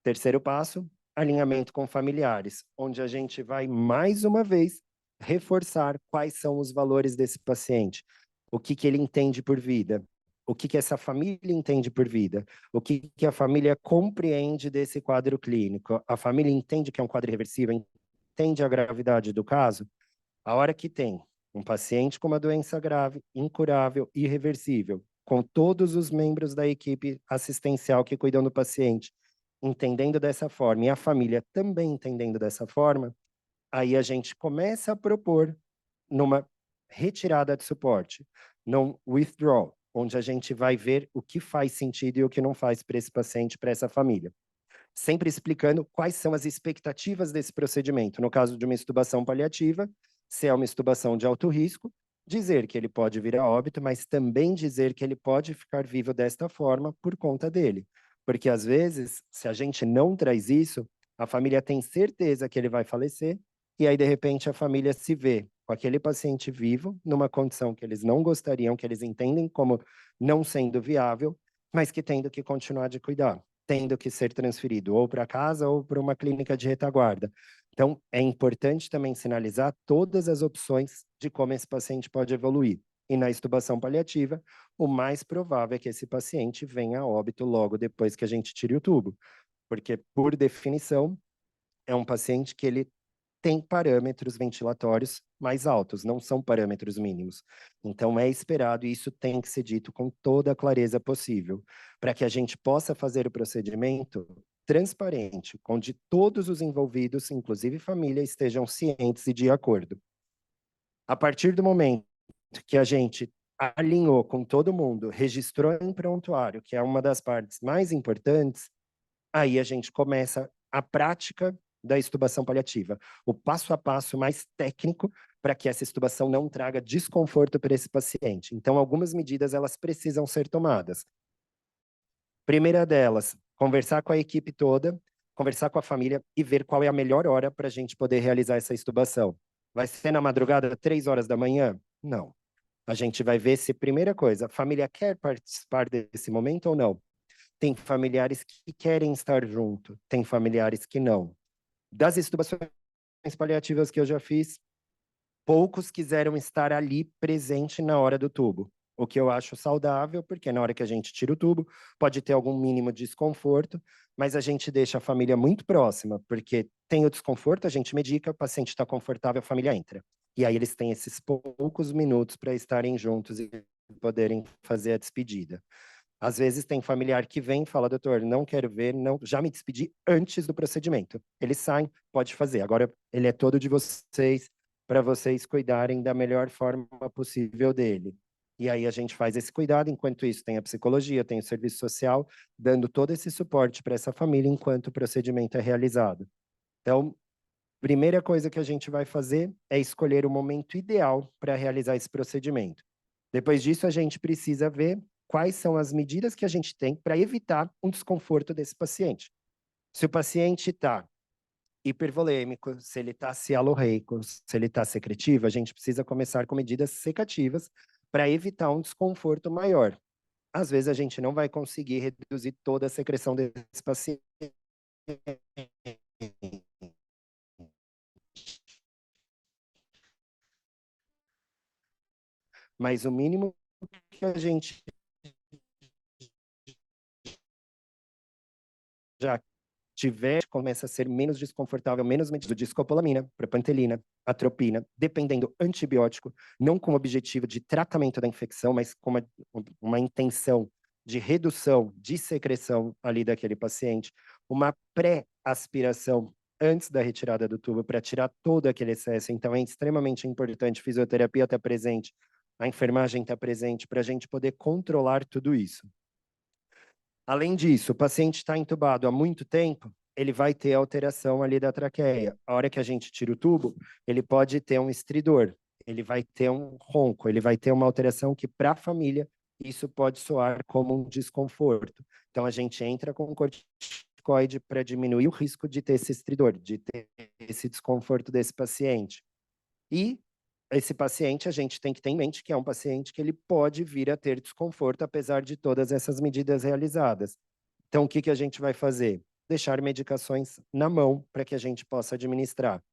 Terceiro passo, alinhamento com familiares, onde a gente vai, mais uma vez, reforçar quais são os valores desse paciente, o que que ele entende por vida, o que que essa família entende por vida, o que que a família compreende desse quadro clínico. A família entende que é um quadro irreversível, entende a gravidade do caso. A hora que tem um paciente com uma doença grave, incurável, irreversível, com todos os membros da equipe assistencial que cuidam do paciente, entendendo dessa forma, e a família também entendendo dessa forma, aí a gente começa a propor numa retirada de suporte, num withdrawal, onde a gente vai ver o que faz sentido e o que não faz para esse paciente, para essa família. Sempre explicando quais são as expectativas desse procedimento. No caso de uma extubação paliativa, se é uma extubação de alto risco, dizer que ele pode vir a óbito, mas também dizer que ele pode ficar vivo desta forma por conta dele. Porque, às vezes, se a gente não traz isso, a família tem certeza que ele vai falecer, e aí, de repente, a família se vê com aquele paciente vivo, numa condição que eles não gostariam, que eles entendem como não sendo viável, mas que tendo que continuar de cuidar, tendo que ser transferido ou para casa ou para uma clínica de retaguarda. Então, é importante também sinalizar todas as opções de como esse paciente pode evoluir. E na extubação paliativa, o mais provável é que esse paciente venha a óbito logo depois que a gente tire o tubo, porque, por definição, é um paciente que ele tem parâmetros ventilatórios mais altos, não são parâmetros mínimos. Então, é esperado, e isso tem que ser dito com toda a clareza possível, para que a gente possa fazer o procedimento transparente, onde todos os envolvidos, inclusive família, estejam cientes e de acordo. A partir do momento que a gente alinhou com todo mundo, registrou em prontuário, que é uma das partes mais importantes, aí a gente começa a prática da extubação paliativa, o passo a passo mais técnico para que essa extubação não traga desconforto para esse paciente. Então, algumas medidas elas precisam ser tomadas. Primeira delas, conversar com a equipe toda, conversar com a família e ver qual é a melhor hora para a gente poder realizar essa extubação. Vai ser na madrugada, 3 horas da manhã? Não. A gente vai ver se, primeira coisa, a família quer participar desse momento ou não. Tem familiares que querem estar junto, tem familiares que não. Das extubações paliativas que eu já fiz, poucos quiseram estar ali presente na hora do tubo. O que eu acho saudável, porque na hora que a gente tira o tubo, pode ter algum mínimo de desconforto, mas a gente deixa a família muito próxima, porque tem o desconforto, a gente medica, o paciente está confortável, a família entra. E aí eles têm esses poucos minutos para estarem juntos e poderem fazer a despedida. Às vezes tem familiar que vem e fala, doutor, não quero ver, não, já me despedi antes do procedimento. Eles saem, pode fazer. Agora ele é todo de vocês, para vocês cuidarem da melhor forma possível dele. E aí a gente faz esse cuidado, enquanto isso tem a psicologia, tem o serviço social, dando todo esse suporte para essa família enquanto o procedimento é realizado. Então, primeira coisa que a gente vai fazer é escolher o momento ideal para realizar esse procedimento. Depois disso, a gente precisa ver quais são as medidas que a gente tem para evitar um desconforto desse paciente. Se o paciente está hipervolêmico, se ele está cialorreico, se ele está secretivo, a gente precisa começar com medidas secativas para evitar um desconforto maior. Às vezes a gente não vai conseguir reduzir toda a secreção desse paciente. Mas o mínimo que a gente já tiver, começa a ser menos desconfortável, menos medido de escopolamina, propantelina, atropina, dependendo antibiótico, não com o objetivo de tratamento da infecção, mas com uma intenção de redução de secreção ali daquele paciente, uma pré-aspiração antes da retirada do tubo para tirar todo aquele excesso. Então é extremamente importante, a fisioterapia está presente, a enfermagem está presente para a gente poder controlar tudo isso. Além disso, o paciente está entubado há muito tempo, ele vai ter alteração ali da traqueia. A hora que a gente tira o tubo, ele pode ter um estridor, ele vai ter um ronco, ele vai ter uma alteração que, para a família, isso pode soar como um desconforto. Então, a gente entra com corticoide para diminuir o risco de ter esse estridor, de ter esse desconforto desse paciente. E esse paciente, a gente tem que ter em mente que é um paciente que ele pode vir a ter desconforto, apesar de todas essas medidas realizadas. Então, o que que a gente vai fazer? Deixar medicações na mão para que a gente possa administrar.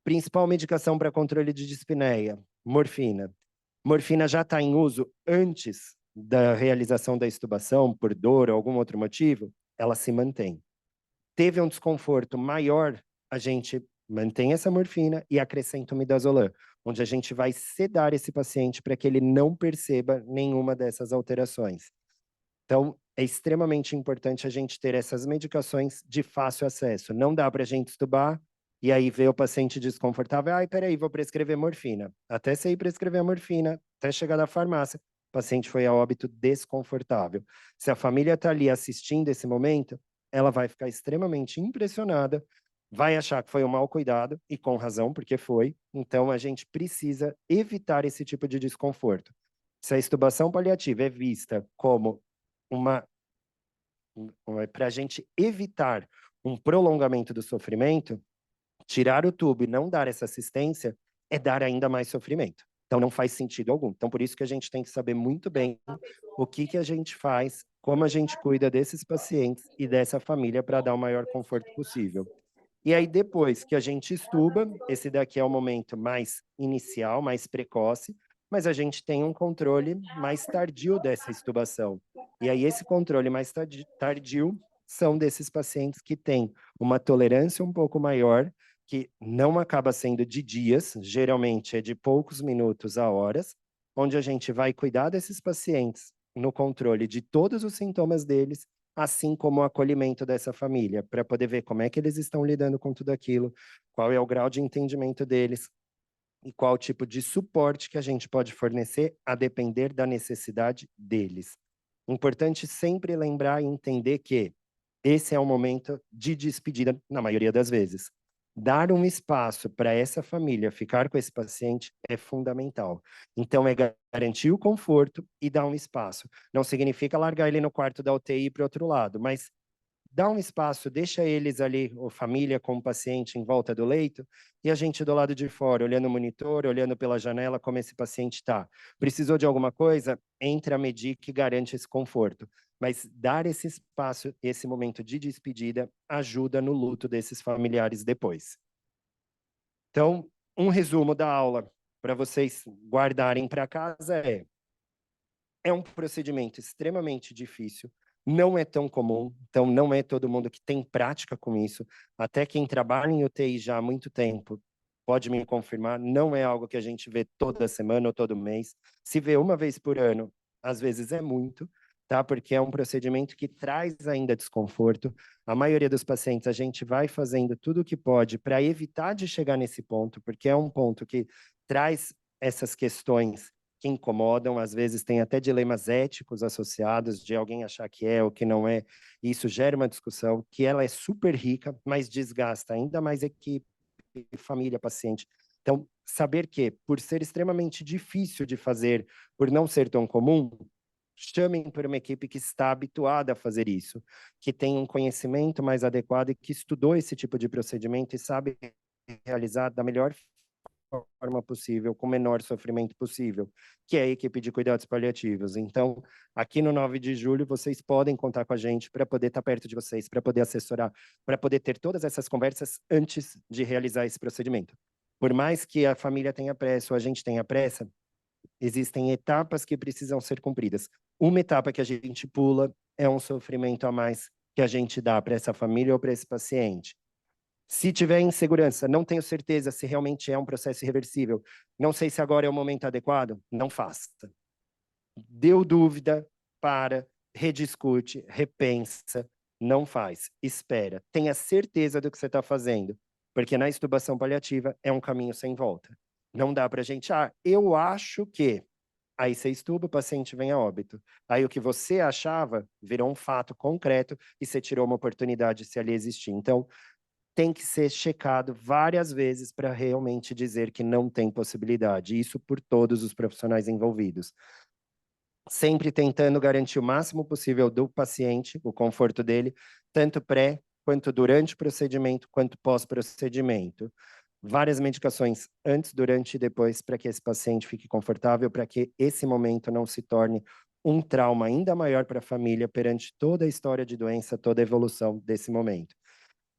Principal medicação para controle de dispneia, morfina. Morfina já está em uso antes da realização da extubação, por dor ou algum outro motivo, ela se mantém. Teve um desconforto maior, a gente mantém essa morfina e acrescenta o midazolam, onde a gente vai sedar esse paciente para que ele não perceba nenhuma dessas alterações. Então, é extremamente importante a gente ter essas medicações de fácil acesso. Não dá para a gente estubar e aí ver o paciente desconfortável. Ai, peraí, vou prescrever morfina. Até você ir prescrever a morfina, até chegar na farmácia, o paciente foi a óbito desconfortável. Se a família está ali assistindo esse momento, ela vai ficar extremamente impressionada, vai achar que foi um mau cuidado, e com razão, porque foi. Então, a gente precisa evitar esse tipo de desconforto. Se a extubação paliativa é vista como para a gente evitar um prolongamento do sofrimento, tirar o tubo e não dar essa assistência é dar ainda mais sofrimento. Então não faz sentido algum. Então por isso que a gente tem que saber muito bem o que que a gente faz, como a gente cuida desses pacientes e dessa família para dar o maior conforto possível. E aí depois que a gente estuba, esse daqui é o momento mais inicial, mais precoce, mas a gente tem um controle mais tardio dessa extubação. E aí esse controle mais tardio são desses pacientes que têm uma tolerância um pouco maior, que não acaba sendo de dias, geralmente é de poucos minutos a horas, onde a gente vai cuidar desses pacientes no controle de todos os sintomas deles, assim como o acolhimento dessa família, para poder ver como é que eles estão lidando com tudo aquilo, qual é o grau de entendimento deles e qual tipo de suporte que a gente pode fornecer a depender da necessidade deles. Importante sempre lembrar e entender que esse é um momento de despedida, na maioria das vezes. Dar um espaço para essa família ficar com esse paciente é fundamental. Então, é garantir o conforto e dar um espaço. Não significa largar ele no quarto da UTI para o outro lado, mas dá um espaço, deixa eles ali, a família com o paciente em volta do leito, e a gente do lado de fora, olhando o monitor, olhando pela janela como esse paciente está. Precisou de alguma coisa? Entre a Medic e garante esse conforto. Mas dar esse espaço, esse momento de despedida, ajuda no luto desses familiares depois. Então, um resumo da aula para vocês guardarem para casa é um procedimento extremamente difícil, não é tão comum, então não é todo mundo que tem prática com isso. Até quem trabalha em UTI já há muito tempo pode me confirmar, não é algo que a gente vê toda semana ou todo mês. Se vê uma vez por ano, às vezes é muito, tá? Porque é um procedimento que traz ainda desconforto. A maioria dos pacientes, a gente vai fazendo tudo o que pode para evitar de chegar nesse ponto, porque é um ponto que traz essas questões que incomodam, às vezes tem até dilemas éticos associados de alguém achar que é ou que não é. Isso gera uma discussão que ela é super rica, mas desgasta ainda mais equipe, família, paciente. Então, saber que, por ser extremamente difícil de fazer, por não ser tão comum, chamem por uma equipe que está habituada a fazer isso, que tem um conhecimento mais adequado e que estudou esse tipo de procedimento e sabe realizar da melhor forma possível, com o menor sofrimento possível, que é a equipe de cuidados paliativos. Então, aqui no 9 de julho, vocês podem contar com a gente para poder estar perto de vocês, para poder assessorar, para poder ter todas essas conversas antes de realizar esse procedimento. Por mais que a família tenha pressa ou a gente tenha pressa, existem etapas que precisam ser cumpridas. Uma etapa que a gente pula é um sofrimento a mais que a gente dá para essa família ou para esse paciente. Se tiver insegurança, não tenho certeza se realmente é um processo irreversível, não sei se agora é o momento adequado, não faça. Deu dúvida, para, rediscute, repensa, não faz, espera. Tenha certeza do que você está fazendo, porque na intubação paliativa é um caminho sem volta. Não dá para a gente, eu acho que... Aí você estuba, o paciente vem a óbito. Aí o que você achava virou um fato concreto e você tirou uma oportunidade se ali existir. Então, tem que ser checado várias vezes para realmente dizer que não tem possibilidade. Isso por todos os profissionais envolvidos. Sempre tentando garantir o máximo possível do paciente, o conforto dele, tanto pré, quanto durante o procedimento, quanto pós-procedimento. Várias medicações antes, durante e depois, para que esse paciente fique confortável, para que esse momento não se torne um trauma ainda maior para a família perante toda a história de doença, toda a evolução desse momento.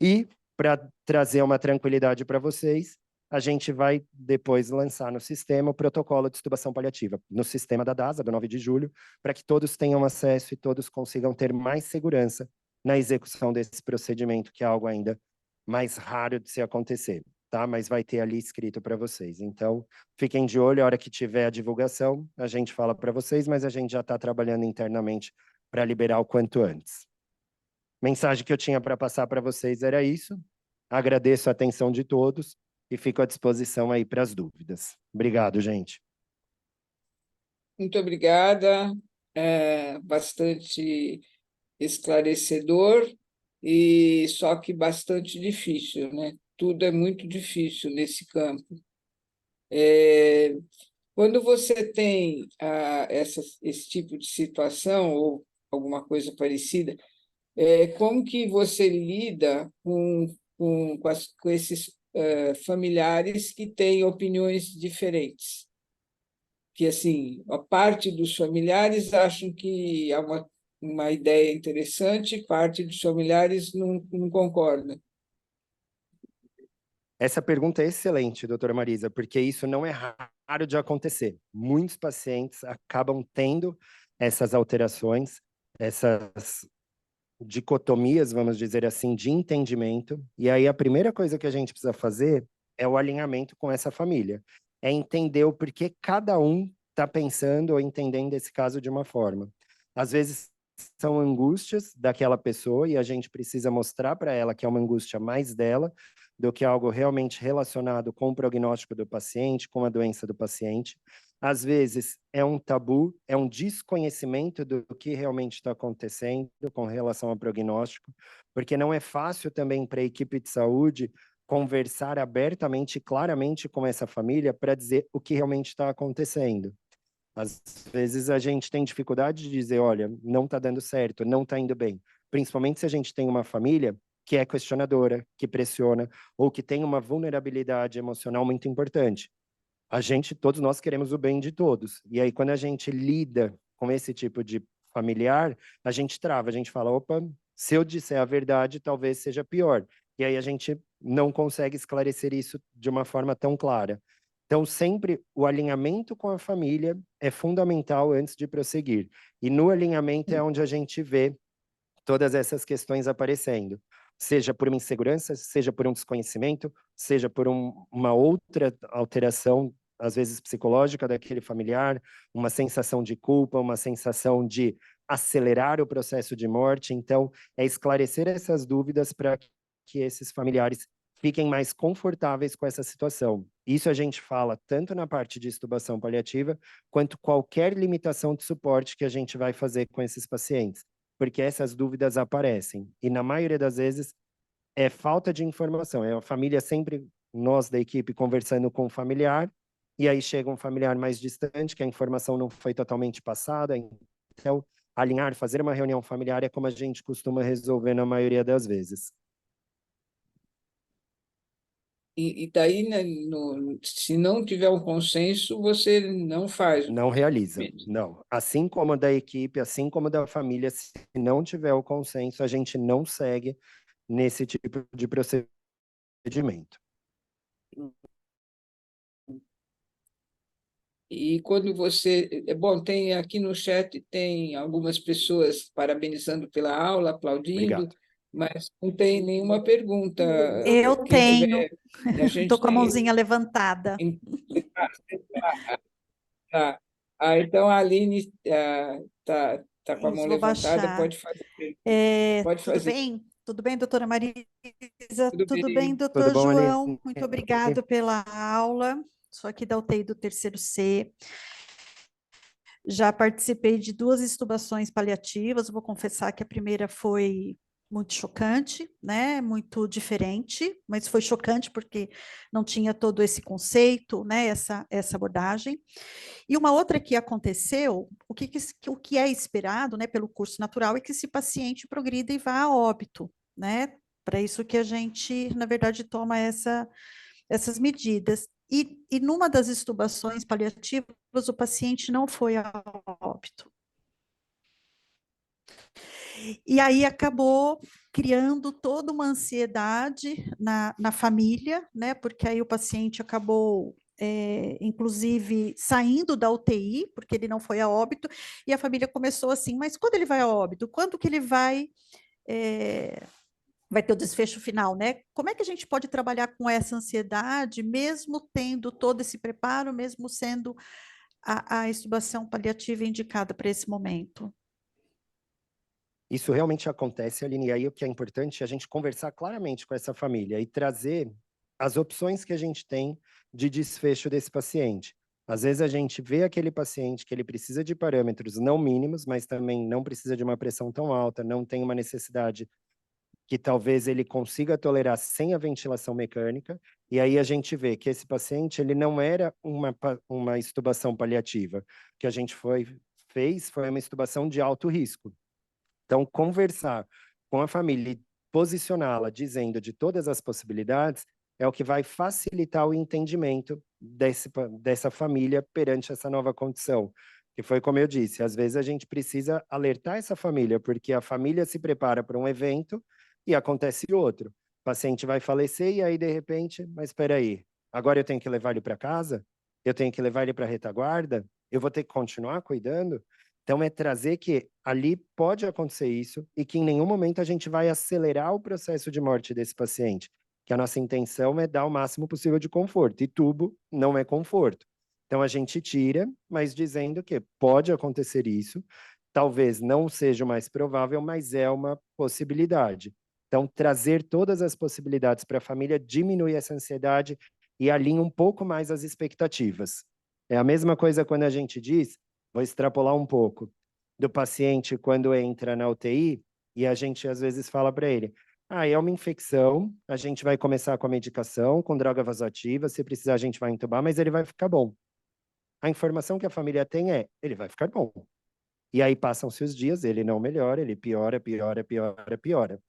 E, para trazer uma tranquilidade para vocês, a gente vai depois lançar no sistema o protocolo de extubação paliativa, no sistema da DASA, do 9 de julho, para que todos tenham acesso e todos consigam ter mais segurança na execução desse procedimento, que é algo ainda mais raro de se acontecer, tá? Mas vai ter ali escrito para vocês. Então, fiquem de olho, a hora que tiver a divulgação, a gente fala para vocês, mas a gente já está trabalhando internamente para liberar o quanto antes. Mensagem que eu tinha para passar para vocês era isso. Agradeço a atenção de todos e fico à disposição aí para as dúvidas. Obrigado, gente. Muito obrigada, bastante esclarecedor e só que bastante difícil, né? Tudo é muito difícil nesse campo. Quando você tem esse tipo de situação ou alguma coisa parecida, como que você lida com esses familiares que têm opiniões diferentes? Que, assim, a parte dos familiares acham que é uma ideia interessante, parte dos familiares não concorda. Essa pergunta é excelente, doutora Marisa, porque isso não é raro de acontecer. Muitos pacientes acabam tendo essas alterações, essas dicotomias, vamos dizer assim, de entendimento. E aí a primeira coisa que a gente precisa fazer é o alinhamento com essa família. É entender o porquê cada um está pensando ou entendendo esse caso de uma forma. Às vezes são angústias daquela pessoa e a gente precisa mostrar para ela que é uma angústia mais dela do que algo realmente relacionado com o prognóstico do paciente, com a doença do paciente. Às vezes é um tabu, é um desconhecimento do que realmente está acontecendo com relação ao prognóstico, porque não é fácil também para a equipe de saúde conversar abertamente e claramente com essa família para dizer o que realmente está acontecendo. Às vezes a gente tem dificuldade de dizer, olha, não está dando certo, não está indo bem. Principalmente se a gente tem uma família que é questionadora, que pressiona, ou que tem uma vulnerabilidade emocional muito importante. Todos nós queremos o bem de todos. E aí, quando a gente lida com esse tipo de familiar, a gente trava, a gente fala, opa, se eu disser a verdade, talvez seja pior. E aí a gente não consegue esclarecer isso de uma forma tão clara. Então, sempre o alinhamento com a família é fundamental antes de prosseguir. E no alinhamento é onde a gente vê todas essas questões aparecendo. seja por uma insegurança, seja por um desconhecimento, seja por uma outra alteração, às vezes psicológica daquele familiar, uma sensação de culpa, uma sensação de acelerar o processo de morte. Então, é esclarecer essas dúvidas para que esses familiares fiquem mais confortáveis com essa situação. Isso a gente fala tanto na parte de extubação paliativa, quanto qualquer limitação de suporte que a gente vai fazer com esses pacientes, porque essas dúvidas aparecem. E na maioria das vezes é falta de informação, é a família sempre, nós da equipe, conversando com o familiar, e aí chega um familiar mais distante, que a informação não foi totalmente passada, então alinhar, fazer uma reunião familiar é como a gente costuma resolver na maioria das vezes. E daí, né, se não tiver um consenso, você não faz. Não realiza, não. Assim como da equipe, assim como da família, se não tiver o consenso, a gente não segue nesse tipo de procedimento. E quando você... Bom, tem aqui no chat, tem algumas pessoas parabenizando pela aula, aplaudindo, Obrigado. mas não tem nenhuma pergunta. Eu Quem tenho, tiver... A gente estou com a tem... mãozinha levantada. Tá. Então, a Aline tá com a mão Isso, vou levantada, baixar. pode fazer. Tudo Fazer. bem? Tudo bem, doutora Marisa? Tudo Tudo bem. bem, Tudo doutor bom, João? Aline? Muito obrigado pela aula. Sou aqui da UTI do terceiro C. Já participei de 2 extubações paliativas. Vou confessar que a primeira foi muito chocante, né? Muito diferente, mas foi chocante porque não tinha todo esse conceito, né? Essa abordagem. E uma outra que aconteceu, o que é esperado, né, pelo curso natural é que esse paciente progrida e vá a óbito, né? Para isso que a gente, na verdade, toma essas medidas. E numa das extubações paliativas, o paciente não foi a óbito. E aí acabou criando toda uma ansiedade na família, né? Porque aí o paciente acabou, inclusive, saindo da UTI, porque ele não foi a óbito, e a família começou assim, mas quando ele vai a óbito? Quando que ele vai ter o desfecho final, né? Como é que a gente pode trabalhar com essa ansiedade, mesmo tendo todo esse preparo, mesmo sendo a extubação paliativa indicada para esse momento? Isso realmente acontece, Aline, e aí o que é importante é a gente conversar claramente com essa família e trazer as opções que a gente tem de desfecho desse paciente. Às vezes a gente vê aquele paciente que ele precisa de parâmetros não mínimos, mas também não precisa de uma pressão tão alta, não tem uma necessidade que talvez ele consiga tolerar sem a ventilação mecânica, e aí a gente vê que esse paciente ele não era uma extubação paliativa. O que a gente fez foi uma extubação de alto risco. Então, conversar com a família e posicioná-la dizendo de todas as possibilidades é o que vai facilitar o entendimento dessa família perante essa nova condição. Que foi como eu disse, às vezes a gente precisa alertar essa família, porque a família se prepara para um evento e acontece outro. O paciente vai falecer e aí, de repente, mas espera aí, agora eu tenho que levar ele para casa? Eu tenho que levar ele para a retaguarda? Eu vou ter que continuar cuidando? Então, é trazer que ali pode acontecer isso e que em nenhum momento a gente vai acelerar o processo de morte desse paciente, que a nossa intenção é dar o máximo possível de conforto, e tubo não é conforto. Então, a gente tira, mas dizendo que pode acontecer isso, talvez não seja o mais provável, mas é uma possibilidade. Então, trazer todas as possibilidades para a família diminui essa ansiedade e alinha um pouco mais as expectativas. É a mesma coisa quando a gente diz, vou extrapolar um pouco, do paciente quando entra na UTI e a gente às vezes fala para ele, é uma infecção, a gente vai começar com a medicação, com droga vasoativa, se precisar a gente vai entubar, mas ele vai ficar bom. A informação que a família tem é, ele vai ficar bom. E aí passam-se os dias, ele não melhora, ele piora, piora, piora, piora.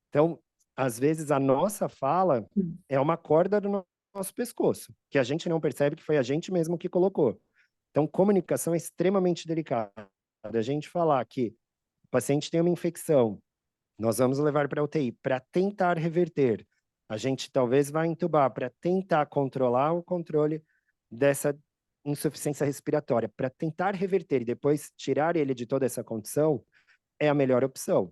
Então, às vezes, a nossa fala é uma corda do nosso pescoço, que a gente não percebe que foi a gente mesmo que colocou. Então, comunicação é extremamente delicada. A gente falar que o paciente tem uma infecção, nós vamos levar para a UTI para tentar reverter. A gente talvez vá entubar para tentar controlar o controle dessa insuficiência respiratória, para tentar reverter e depois tirar ele de toda essa condição, é a melhor opção.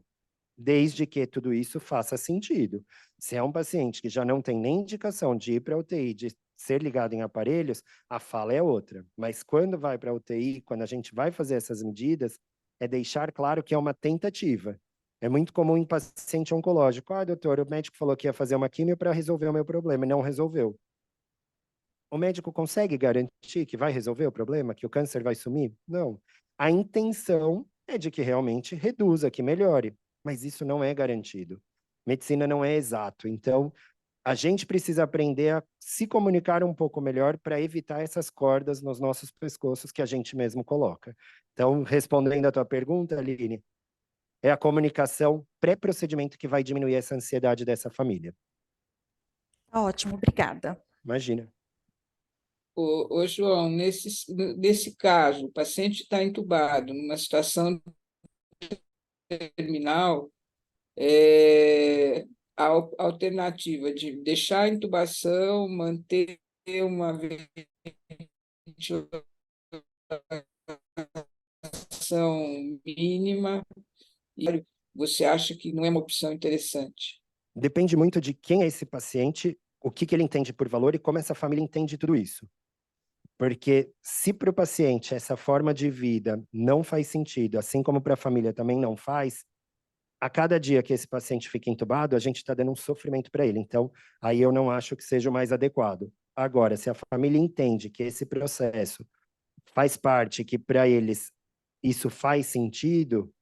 desde que tudo isso faça sentido. Se é um paciente que já não tem nem indicação de ir para a UTI, de ser ligado em aparelhos, a fala é outra. Mas quando vai para a UTI, quando a gente vai fazer essas medidas, é deixar claro que é uma tentativa. É muito comum em paciente oncológico. Ah, doutor, o médico falou que ia fazer uma quimio para resolver o meu problema, e não resolveu. O médico consegue garantir que vai resolver o problema, que o câncer vai sumir? Não. A intenção é de que realmente reduza, que melhore, mas isso não é garantido. Medicina não é exato, então a gente precisa aprender a se comunicar um pouco melhor para evitar essas cordas nos nossos pescoços que a gente mesmo coloca. Então, respondendo à tua pergunta, Aline, é a comunicação pré-procedimento que vai diminuir essa ansiedade dessa família. Ótimo, obrigada. Imagina. Ô, João, nesse caso, o paciente está entubado, numa situação terminal, a alternativa de deixar a intubação, manter uma ventilação mínima, e você acha que não é uma opção interessante? Depende muito de quem é esse paciente, o que ele entende por valor e como essa família entende tudo isso. Porque se para o paciente essa forma de vida não faz sentido, assim como para a família também não faz, a cada dia que esse paciente fica entubado, a gente está dando um sofrimento para ele. Então, aí eu não acho que seja o mais adequado. Agora, se a família entende que esse processo faz parte, que para eles isso faz sentido,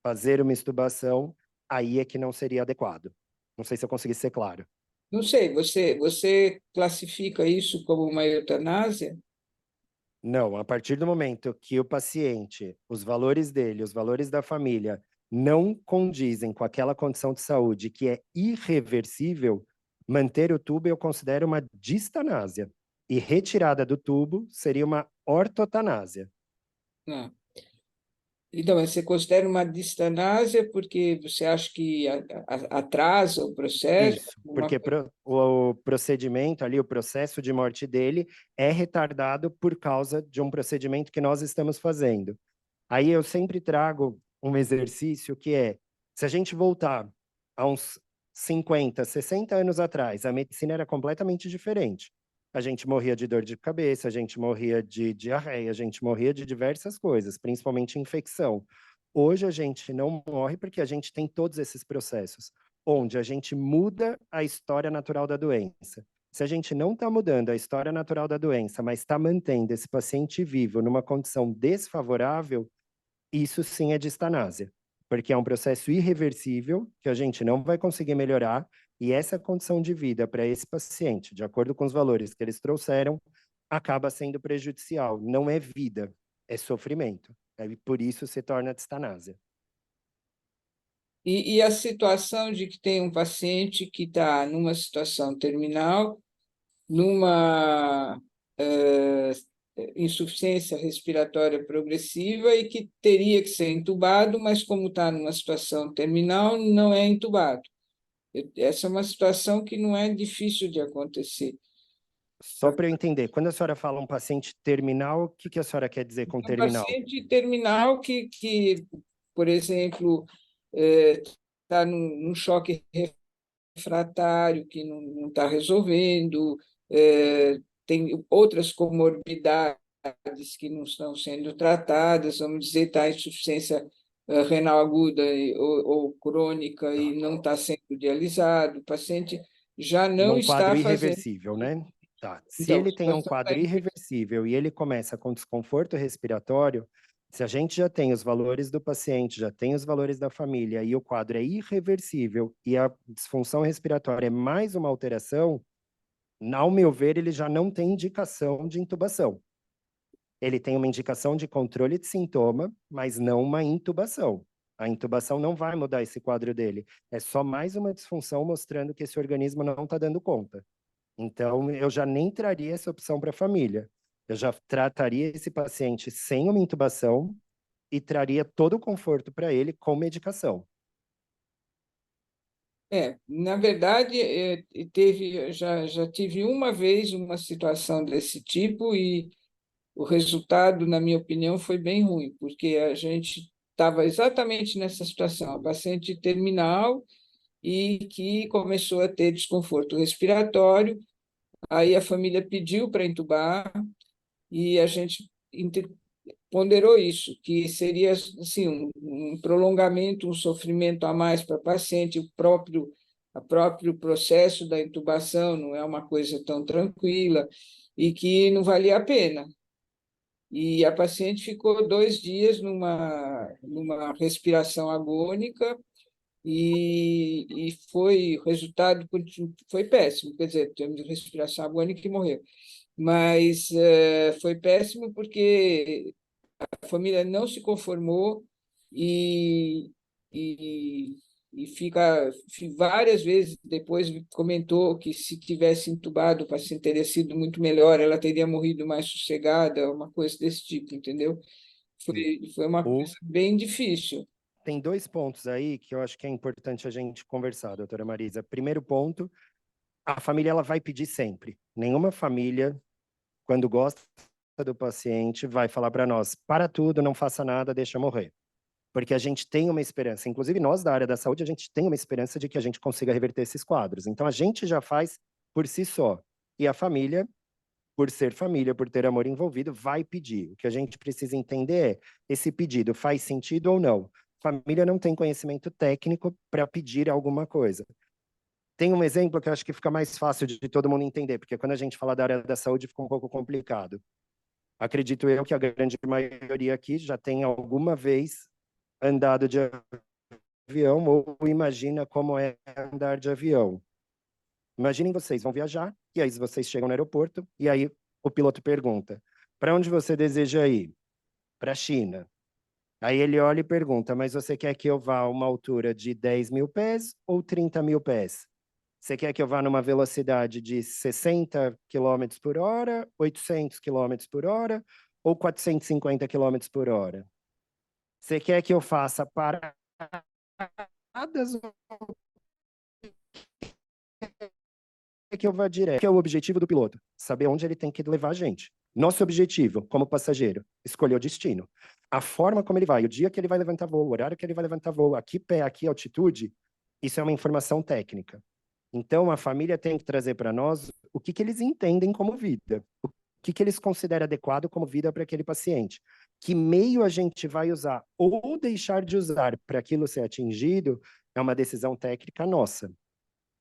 fazer uma extubação, aí é que não seria adequado. Não sei se eu consegui ser claro. Não sei, você classifica isso como uma eutanásia? Não, a partir do momento que o paciente, os valores dele, os valores da família, não condizem com aquela condição de saúde que é irreversível, manter o tubo eu considero uma distanásia. E retirada do tubo seria uma ortotanásia. Não. Então, você considera uma distanásia porque você acha que atrasa o processo? Isso, porque o procedimento ali, o processo de morte dele é retardado por causa de um procedimento que nós estamos fazendo. Aí eu sempre trago um exercício que é, se a gente voltar a uns 50, 60 anos atrás, a medicina era completamente diferente. A gente morria de dor de cabeça, a gente morria de diarreia, a gente morria de diversas coisas, principalmente infecção. Hoje a gente não morre porque a gente tem todos esses processos, onde a gente muda a história natural da doença. Se a gente não está mudando a história natural da doença, mas está mantendo esse paciente vivo numa condição desfavorável, isso sim é distanásia, porque é um processo irreversível que a gente não vai conseguir melhorar e essa condição de vida para esse paciente, de acordo com os valores que eles trouxeram, acaba sendo prejudicial. Não é vida, é sofrimento. E por isso se torna distanásia. E a situação de que tem um paciente que está numa situação terminal, numa insuficiência respiratória progressiva e que teria que ser entubado, mas como está numa situação terminal, não é entubado. Essa é uma situação que não é difícil de acontecer. Só para eu entender, quando a senhora fala um paciente terminal, o que a senhora quer dizer com Um terminal? paciente terminal que por exemplo, está num choque refratário, que não está resolvendo, tem outras comorbidades que não estão sendo tratadas, vamos dizer, está em insuficiência renal aguda ou crônica e não está sendo dialisado, o paciente já não Num quadro está fazendo. irreversível, né? Tá. Se Então, a ele tem um situação quadro irreversível e ele começa com desconforto respiratório, se a gente já tem os valores do paciente, já tem os valores da família e o quadro é irreversível e a disfunção respiratória é mais uma alteração, ao meu ver, ele já não tem indicação de intubação. Ele tem uma indicação de controle de sintoma, mas não uma intubação. A intubação não vai mudar esse quadro dele. É só mais uma disfunção mostrando que esse organismo não está dando conta. Então, eu já nem traria essa opção para a família. Eu já trataria esse paciente sem uma intubação e traria todo o conforto para ele com medicação. Na verdade, já tive uma vez uma situação desse tipo e o resultado, na minha opinião, foi bem ruim, porque a gente estava exatamente nessa situação, a paciente terminal e que começou a ter desconforto respiratório. Aí a família pediu para entubar e a gente ponderou isso, que seria assim, um prolongamento, um sofrimento a mais para a paciente, o próprio processo da intubação não é uma coisa tão tranquila e que não valia a pena. E a paciente ficou 2 dias numa respiração agônica e foi o resultado foi péssimo, quer dizer, temos respiração agônica e morreu. Mas foi péssimo porque a família não se conformou e, e, e várias vezes depois comentou que se tivesse entubado o paciente teria sido muito melhor, ela teria morrido mais sossegada, uma coisa desse tipo, entendeu? Foi uma coisa bem difícil. Tem 2 pontos aí que eu acho que é importante a gente conversar, doutora Marisa. Primeiro ponto, a família ela vai pedir sempre. Nenhuma família, quando gosta do paciente, vai falar para nós, para tudo, não faça nada, deixa morrer. Porque a gente tem uma esperança, inclusive nós da área da saúde, a gente tem uma esperança de que a gente consiga reverter esses quadros. Então a gente já faz por si só. E a família, por ser família, por ter amor envolvido, vai pedir. O que a gente precisa entender é, esse pedido faz sentido ou não? Família não tem conhecimento técnico para pedir alguma coisa. Tem um exemplo que eu acho que fica mais fácil de todo mundo entender, porque quando a gente fala da área da saúde fica um pouco complicado. Acredito eu que a grande maioria aqui já tem alguma vez andado de avião ou imagina como é andar de avião. Imaginem vocês vão viajar e aí vocês chegam no aeroporto e aí o piloto pergunta: para onde você deseja ir? Para a China. Aí ele olha e pergunta: mas você quer que eu vá a uma altura de 10.000 pés ou 30.000 pés? Você quer que eu vá numa velocidade de 60 km por hora, 800 km por hora ou 450 km por hora? Você quer que eu faça paradas ou quer que eu vá direto? Que é o objetivo do piloto? Saber onde ele tem que levar a gente. Nosso objetivo, como passageiro, escolher o destino. A forma como ele vai, o dia que ele vai levantar voo, o horário que ele vai levantar voo, aqui pé, aqui altitude, isso é uma informação técnica. Então, a família tem que trazer para nós o que eles entendem como vida, o que eles consideram adequado como vida para aquele paciente. Que meio a gente vai usar ou deixar de usar para aquilo ser atingido é uma decisão técnica nossa.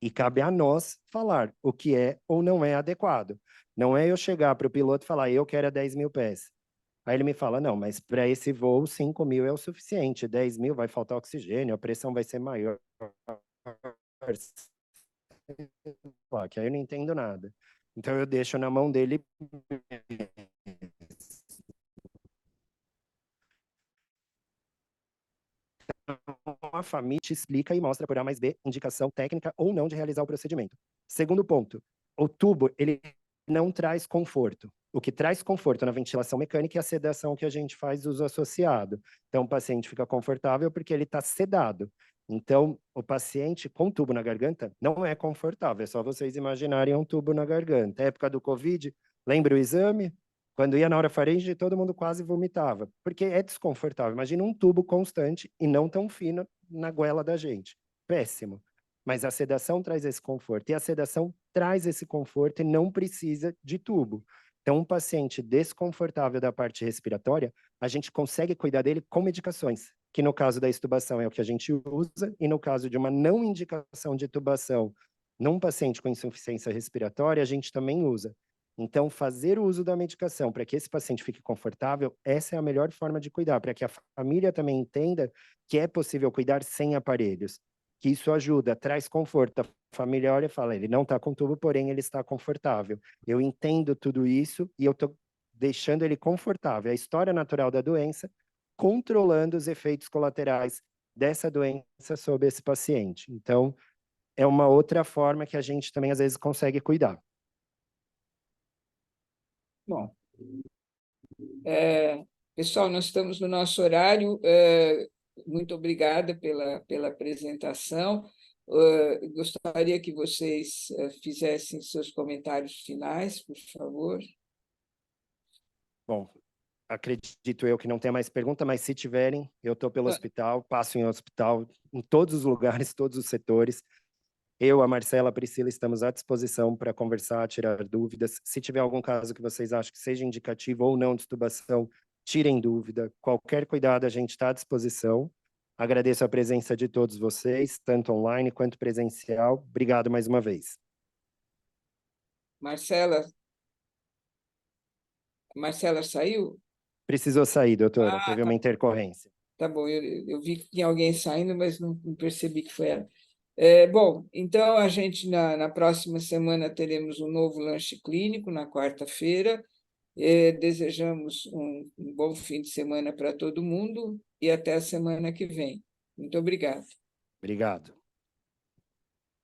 E cabe a nós falar o que é ou não é adequado. Não é eu chegar para o piloto e falar, eu quero 10.000 pés. Aí ele me fala, não, mas para esse voo 5.000 é o suficiente, 10.000 vai faltar oxigênio, a pressão vai ser maior. Que aí eu não entendo nada. Então eu deixo na mão dele. A família te explica e mostra por A mais B indicação técnica ou não de realizar o procedimento. Segundo ponto, o tubo ele não traz conforto. O que traz conforto na ventilação mecânica é a sedação que a gente faz uso associado. Então o paciente fica confortável porque ele está sedado. Então, o paciente com tubo na garganta não é confortável, é só vocês imaginarem um tubo na garganta. Época do Covid, lembra o exame? Quando ia na orofaringe, todo mundo quase vomitava, porque é desconfortável. Imagina um tubo constante e não tão fino na goela da gente. Péssimo. Mas a sedação traz esse conforto, e a sedação traz esse conforto e não precisa de tubo. Então, um paciente desconfortável da parte respiratória, a gente consegue cuidar dele com medicações, que no caso da extubação é o que a gente usa, e no caso de uma não indicação de tubação num paciente com insuficiência respiratória, a gente também usa. Então, fazer o uso da medicação para que esse paciente fique confortável, essa é a melhor forma de cuidar, para que a família também entenda que é possível cuidar sem aparelhos, que isso ajuda, traz conforto. A família olha e fala, ele não está com tubo, porém ele está confortável. Eu entendo tudo isso e eu estou deixando ele confortável. A história natural da doença, controlando os efeitos colaterais dessa doença sobre esse paciente. Então, é uma outra forma que a gente também, às vezes, consegue cuidar. Bom, pessoal, nós estamos no nosso horário. Muito obrigada pela apresentação. Gostaria que vocês fizessem seus comentários finais, por favor. Bom, acredito eu que não tenha mais pergunta, mas se tiverem, eu estou pelo hospital, passo em hospital, em todos os lugares, todos os setores. Eu, a Marcela, a Priscila, estamos à disposição para conversar, tirar dúvidas. Se tiver algum caso que vocês acham que seja indicativo ou não de tubação, tirem dúvida. Qualquer cuidado, a gente está à disposição. Agradeço a presença de todos vocês, tanto online quanto presencial. Obrigado mais uma vez. Marcela saiu? Precisou sair, doutora, Ah, teve uma intercorrência. tá bom, eu vi que tinha alguém saindo, mas não percebi que foi ela. Bom, então a gente na próxima semana teremos um novo lanche clínico, na quarta-feira. Desejamos um bom fim de semana para todo mundo e até a semana que vem. Muito obrigada. Obrigado.